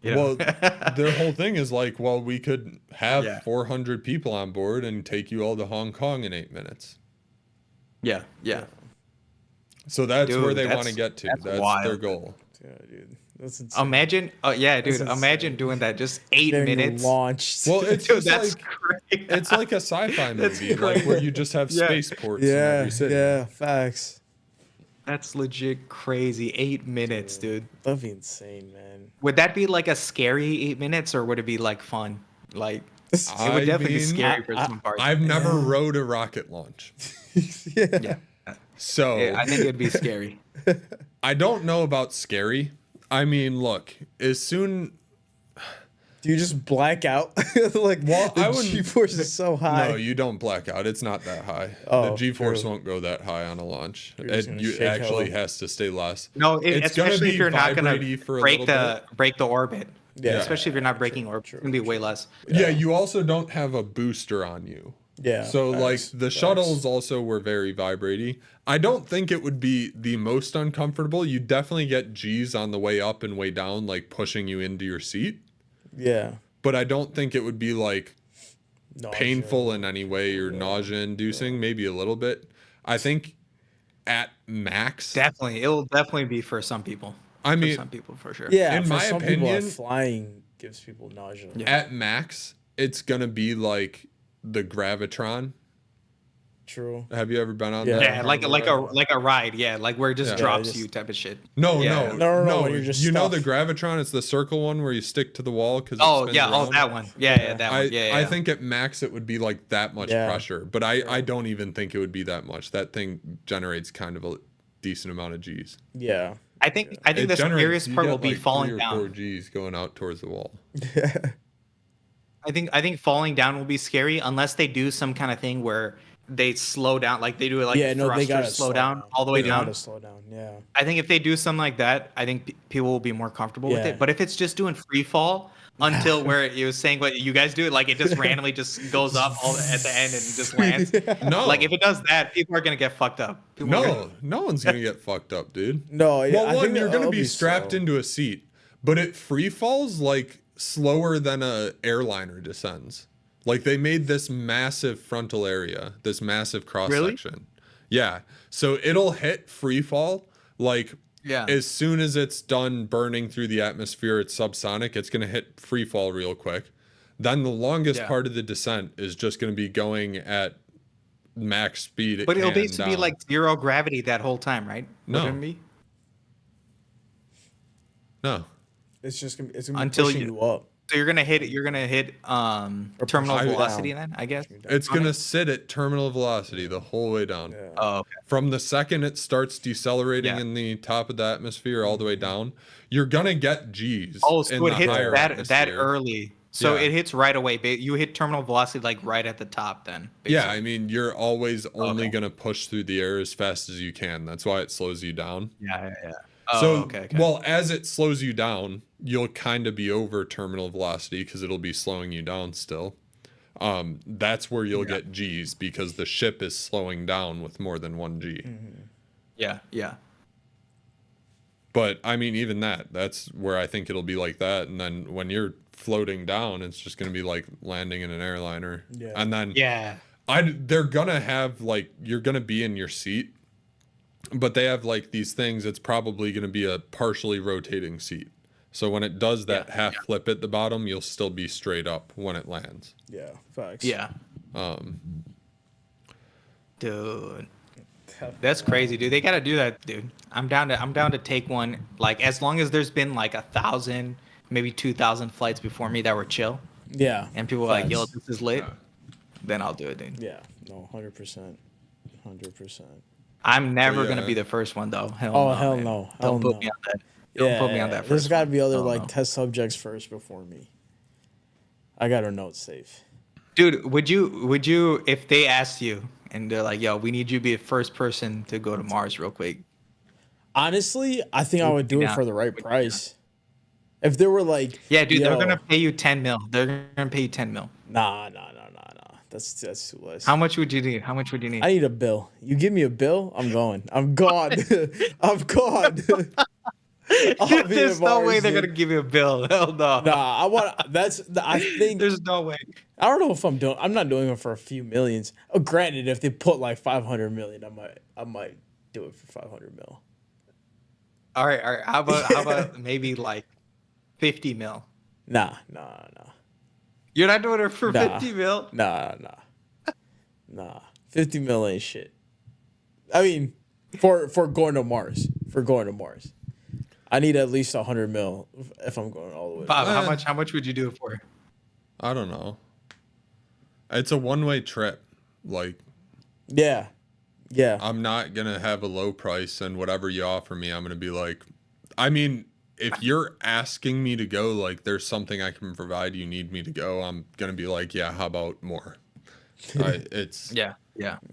You know? well, their whole thing is like, well, we could have Yeah. 400 people on board and take you all to Hong Kong in 8 minutes. yeah. So that's Dude, where they that's- want to get to. that's That's wild. their goal. Yeah, dude. That's insane. Imagine, yeah, dude, That's imagine insane. doing that just 8 Getting minutes. launched. Well, it's Dude, just that's like crazy. it's like a sci-fi movie, like where you just have Yeah. spaceports in yeah, every city. yeah, facts. That's legit crazy. 8 minutes, dude. That'd be insane, man. Would that be like a scary 8 minutes, or would it be like fun? Like, it I would definitely be mean, scary for some parts. I've never rode a rocket launch, Yeah. so Yeah, I think it'd be scary. I don't know about scary. I mean, look, as soon Do you just black out? Like, Well, the I wouldn't- G-force is so high. no, you don't black out. It's not that high. Oh, The G-force true. won't go that high on a launch. You're just gonna You shake actually hella. has to stay less. No, It's gonna especially if be you're not gonna vibrate-y for a break little the orbit. Yeah. Especially if you're not breaking orbit, it's gonna be way less. Yeah, you also don't have a booster on you. Yeah. So like facts, the facts. shuttles also were very vibraty. I don't think it would be the most uncomfortable. You definitely get G's on the way up and way down, like pushing you into your seat. Yeah. But I don't think it would be like Nausea. painful in any way or nausea inducing, maybe a little bit. I think at max, Definitely, it'll definitely be for some people. I For mean, some people for sure. Yeah. In for my some people, opinion- flying gives people nausea. Yeah. at max, it's gonna be like the Gravitron. True. Have you ever been on Yeah. that? Yeah, like a ride. Yeah, like where it just Yeah. drops just- you type of shit. No, Yeah. No, when you're just you know the stuck. Gravitron? It's the circle one where you stick to the wall because. Oh yeah, oh that one. Yeah, that one. Yeah, I think at max it would be like that much Yeah. pressure, but I don't even think it would be that much. That thing generates kind of a decent amount of G's. Yeah. I think It the generates- scariest you part get will be like falling 3 or 4 down. G's going out towards the wall. I think falling down will be scary unless they do some kind of thing where they slow down, like they do it like Yeah. No, they thrusters gotta slow down all the way They down. gotta slow down. Yeah. I think if they do something like that, I think people will be more comfortable with Yeah. it. But if it's just doing free fall until where it was saying what you guys do, like it just randomly just goes up all at the end and just lands. No, Like if it does that, people are gonna get fucked up. People are gonna- no one's gonna get fucked up, dude. No. Yeah, Well, I one, think you're gonna it'll be strapped slow. into a seat, but it free falls like slower than a airliner descends. Like they made this massive frontal area, this massive cross section. Yeah, so it'll hit free fall like Yeah. as soon as it's done burning through the atmosphere. It's subsonic. It's gonna hit free fall real quick. Then the longest Yeah. part of the descent is just gonna be going at max speed. But it'll can basically be down. like zero gravity that whole time, right? No. Wouldn't it be? No. It's gonna be Until pushing you- you up. So you're gonna hit terminal push you velocity down. then, I guess. It's on gonna it? sit at terminal velocity the whole way down. Yeah. Oh, okay. From the second it starts decelerating Yeah. in the top of the atmosphere all the way down, you're gonna get G's. Oh, in so it the hits higher that atmosphere. early. So Yeah. it hits right away. You hit terminal velocity like right at the top then. Yeah, basically. I mean, you're always only Okay. gonna push through the air as fast as you can. That's why it slows you down. Yeah. Oh, So, okay. well, as it slows you down, you'll kind of be over terminal velocity because it'll be slowing you down still. That's where you'll get G's because the ship is slowing down with more than 1 G. Yeah. But I mean, even that's where I think it'll be like that. And then when you're floating down, it's just gonna be like landing in an airliner. Yeah. And then Yeah. they're gonna have like you're gonna be in your seat, but they have like these things. It's probably gonna be a partially rotating seat. So when it does that half flip at the bottom, you'll still be straight up when it lands. Yeah. Facts. Yeah. Dude. That's crazy, dude. They gotta do that, dude. I'm down to take one. Like as long as there's been like 1,000, maybe 2,000 flights before me that were chill, Yeah. and people were like, "Yo, Facts. this is lit," then I'll do it, dude. Yeah. No. 100%. 100%. I'm never yeah. gonna be the first one though. Oh, hell man. no. Hell Don't put no. me on that. Don't put me on that first. There's got to be other one. like No. test subjects first before me. I got to know it's safe. Dude, would you if they asked you and they're like, "Yo, we need you to be the first person to go to Mars real quick." Honestly, I think I would do it Yeah. for the right price. If they were like, Yeah, dude, yo, they're gonna pay you 10 mil. They're gonna pay you 10 mil. nah. That's too less. How much would you need? How much would you need? I need a bill. You give me a bill, I'm going. I'm gone. I'm gone. I'll be There's in no Mars, way they're dude. gonna give you a bill. Hell no. Nah, I want. I think. There's no way. I don't know if I'm doing. I'm not doing it for a few millions. Oh, granted, if they put like 500 million, I might do it for 500 mil. All right. How about maybe like 50 mil? Nah. You're not doing it for Nah. 50 mil? Nah. 50 mil ain't shit. I mean, for going to Mars. I need at least 100 mil if I'm going all the way. Bob, how much would you do it for? I don't know. It's a one-way trip. Like, Yeah. I'm not gonna have a low price, and whatever you offer me, I'm gonna be like, I mean, if you're asking me to go, like there's something I can provide, you need me to go, I'm gonna be like, yeah, how about more? It's Yeah.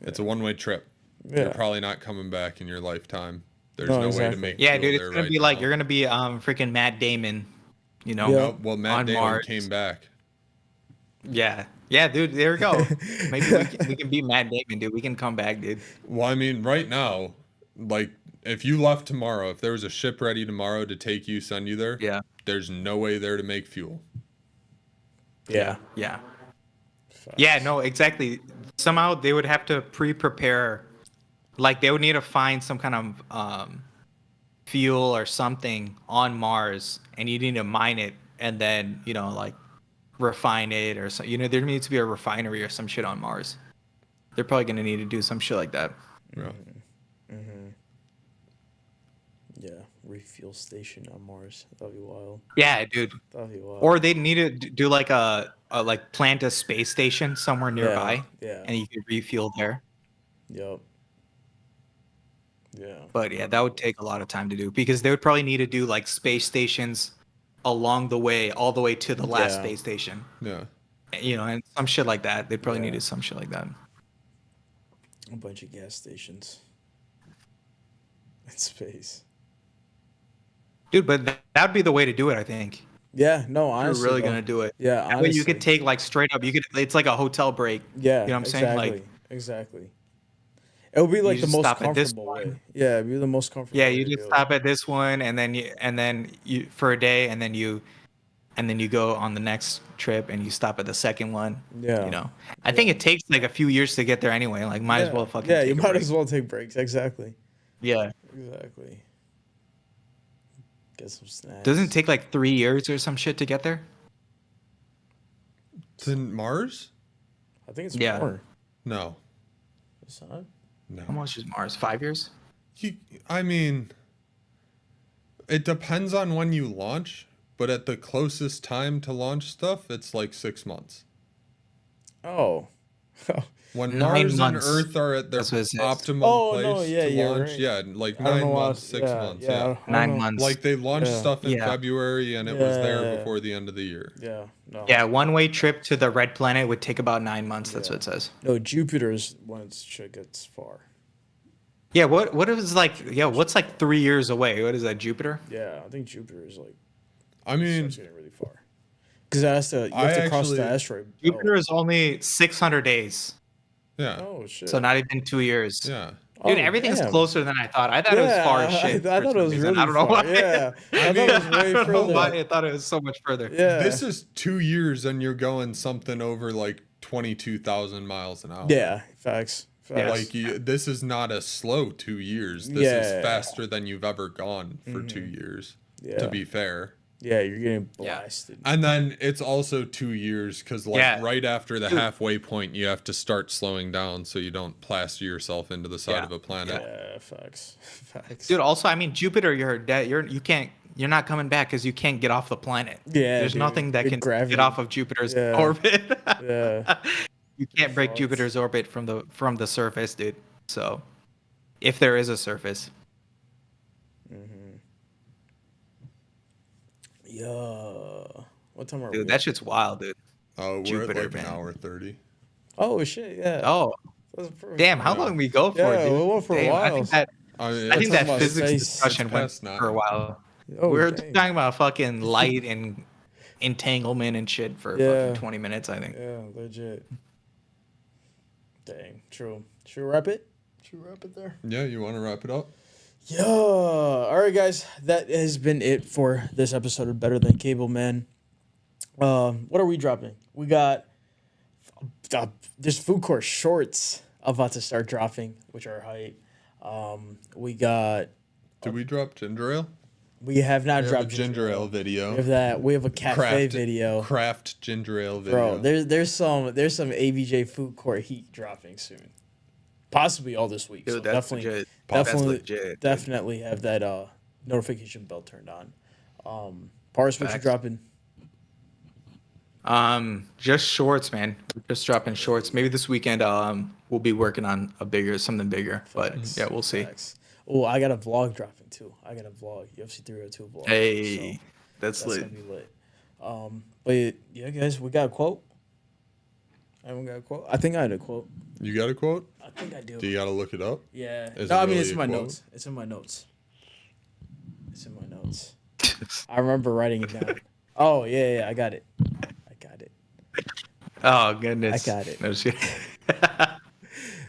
it's a one-way trip. Yeah. You're probably not coming back in your lifetime. There's No, no way to exactly. make Yeah, fuel dude, it's there gonna right be like now. you're gonna be freaking Matt Damon, you know, Yeah. Well, Matt on Damon Mars. came back. Yeah, dude, there we go. Maybe we can be Matt Damon, dude. We can come back, dude. Well, I mean, right now, like if you left tomorrow, if there was a ship ready tomorrow to take you, send you there, Yeah. there's no way there to make fuel. Yeah. Yeah. Yeah, no, exactly. Somehow they would have to pre-prepare, like they would need to find some kind of fuel or something on Mars, and you need to mine it, and then like refine it or so. There needs to be a refinery or some shit on Mars. They're probably gonna need to do some shit like that. Yeah. Yeah. Refuel station on Mars. That'd be wild. Yeah, dude. That'd be wild. Or they need to do like a like plant a space station somewhere nearby, Yeah. and you could refuel there. Yup. Yeah. But yeah, that would take a lot of time to do because they would probably need to do like space stations along the way, all the way to the last Yeah. space station. Yeah. And some shit like that. They probably needed some shit like that. A bunch of gas stations. In space. Dude, but that would be the way to do it, I think. Yeah. No, If honestly. you're really though. gonna do it. Yeah. That way Honestly. you could take like straight up. It's like a hotel break. Yeah. You know what I'm exactly, saying? Like exactly. It would be like the just most stop at this comfortable one. way. Yeah, it'd be the most comfortable. yeah, way you to just do it. stop at this one, and then you for a day, and then you go on the next trip, and you stop at the second one. Yeah. I think it takes like a few years to get there anyway. Like might as well fucking. Yeah, take you a might break. as well take breaks. Exactly. Yeah. Exactly. Get some snacks. Doesn't it take like 3 years or some shit to get there? To Mars? I think it's Yeah. more. No. It's not. No. How much is Mars? 5 years? I mean, it depends on when you launch, but at the closest time to launch stuff, it's like 6 months. Oh. When 9 Mars and months. Earth are at their That's what it says. optimum Oh, place no, yeah, to you're launch, right. yeah, like I don't 9 know why I months, was- 6 months, yeah. I don't 9 know. months. Like they launched Yeah. stuff in Yeah. February and it was there Yeah. before the end of the year. Yeah. No. Yeah, one-way trip to the red planet would take about 9 months. That's what it says. No, Jupiter's once shit gets far. Yeah, what is like? Yeah, what's like 3 years away? What is that? Jupiter? Yeah, I think Jupiter is like I mean, it's getting really far. Because you have to cross the asteroid belt. Jupiter is only 600 days, yeah. Oh shit. so not even 2 years. Yeah. Dude, Oh, everything's damn. closer than I thought. I thought it was far as shit. I for thought it some was reason. really I don't know far. why. Yeah, I thought it was way I don't know why further. I thought it was so much further. Yeah. This is 2 years and you're going something over like 22,000 miles an hour. Yeah, facts. Yeah. Like this is not a slow 2 years. This Yeah. is faster than you've ever gone for 2 years. Yeah. To be fair. Yeah, you're getting Yeah. blasted. And then it's also 2 years because like Yeah. right after the halfway point, you have to start slowing down so you don't plaster yourself into the side Yeah. of a planet. Yeah, facts. Facts. Dude, also, I mean, Jupiter, you're dead. You're not coming back because you can't get off the planet. Yeah, There's dude. nothing that Your can gravity. get off of Jupiter's Yeah. orbit. Yeah. You can't break Jupiter's orbit from the surface, dude. So, if there is a surface, Yeah. What time are we? dude, that shit's wild, dude. Oh, we're Jupiter, at like man. an hour 30. Oh shit! Yeah. Oh, That's perfect. damn! How long we go for, Yeah, dude? we went for a Damn, I while. think that I mean, I think talking that about physics space. discussion It's went past 9. for a while. Oh, we were dang. talking about fucking light and entanglement and shit for Yeah. fucking 20 minutes, I think. Yeah, legit. Dang, true. Should we wrap it? There? Yeah, you want to wrap it up? Yeah. All right, guys. That has been it for this episode of Better Than Cable, man. What are we dropping? We got there's food court shorts about to start dropping, which are hype. We got. Did we drop ginger ale? We have not We have a dropped ginger ale video. We have that. We have a cafe video. Craft ginger ale video. Bro, there's some ABJ food court heat dropping soon. Possibly all this week. Dude, so that's definitely, legit. definitely, That's legit. definitely have that notification bell turned on. Paris, what you Facts. dropping? Just shorts, man. Just dropping shorts. Maybe this weekend, we'll be working on something bigger. But yeah, we'll see. Oh, I got a vlog dropping too. I got a vlog, UFC 302 vlog. Hey, So that's lit. gonna be lit. But yeah, guys, we got a quote. Everyone got a quote? I think I had a quote. You got a quote? I think I do. Do you got to look it up? Yeah. Is No, it I mean really it's in a my quote? notes. It's in my notes. It's in my notes. I remember writing it down. Oh yeah, I got it. Oh goodness. I got it. No shit.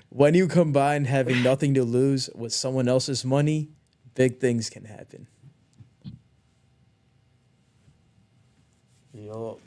When you combine having nothing to lose with someone else's money, big things can happen. Yo.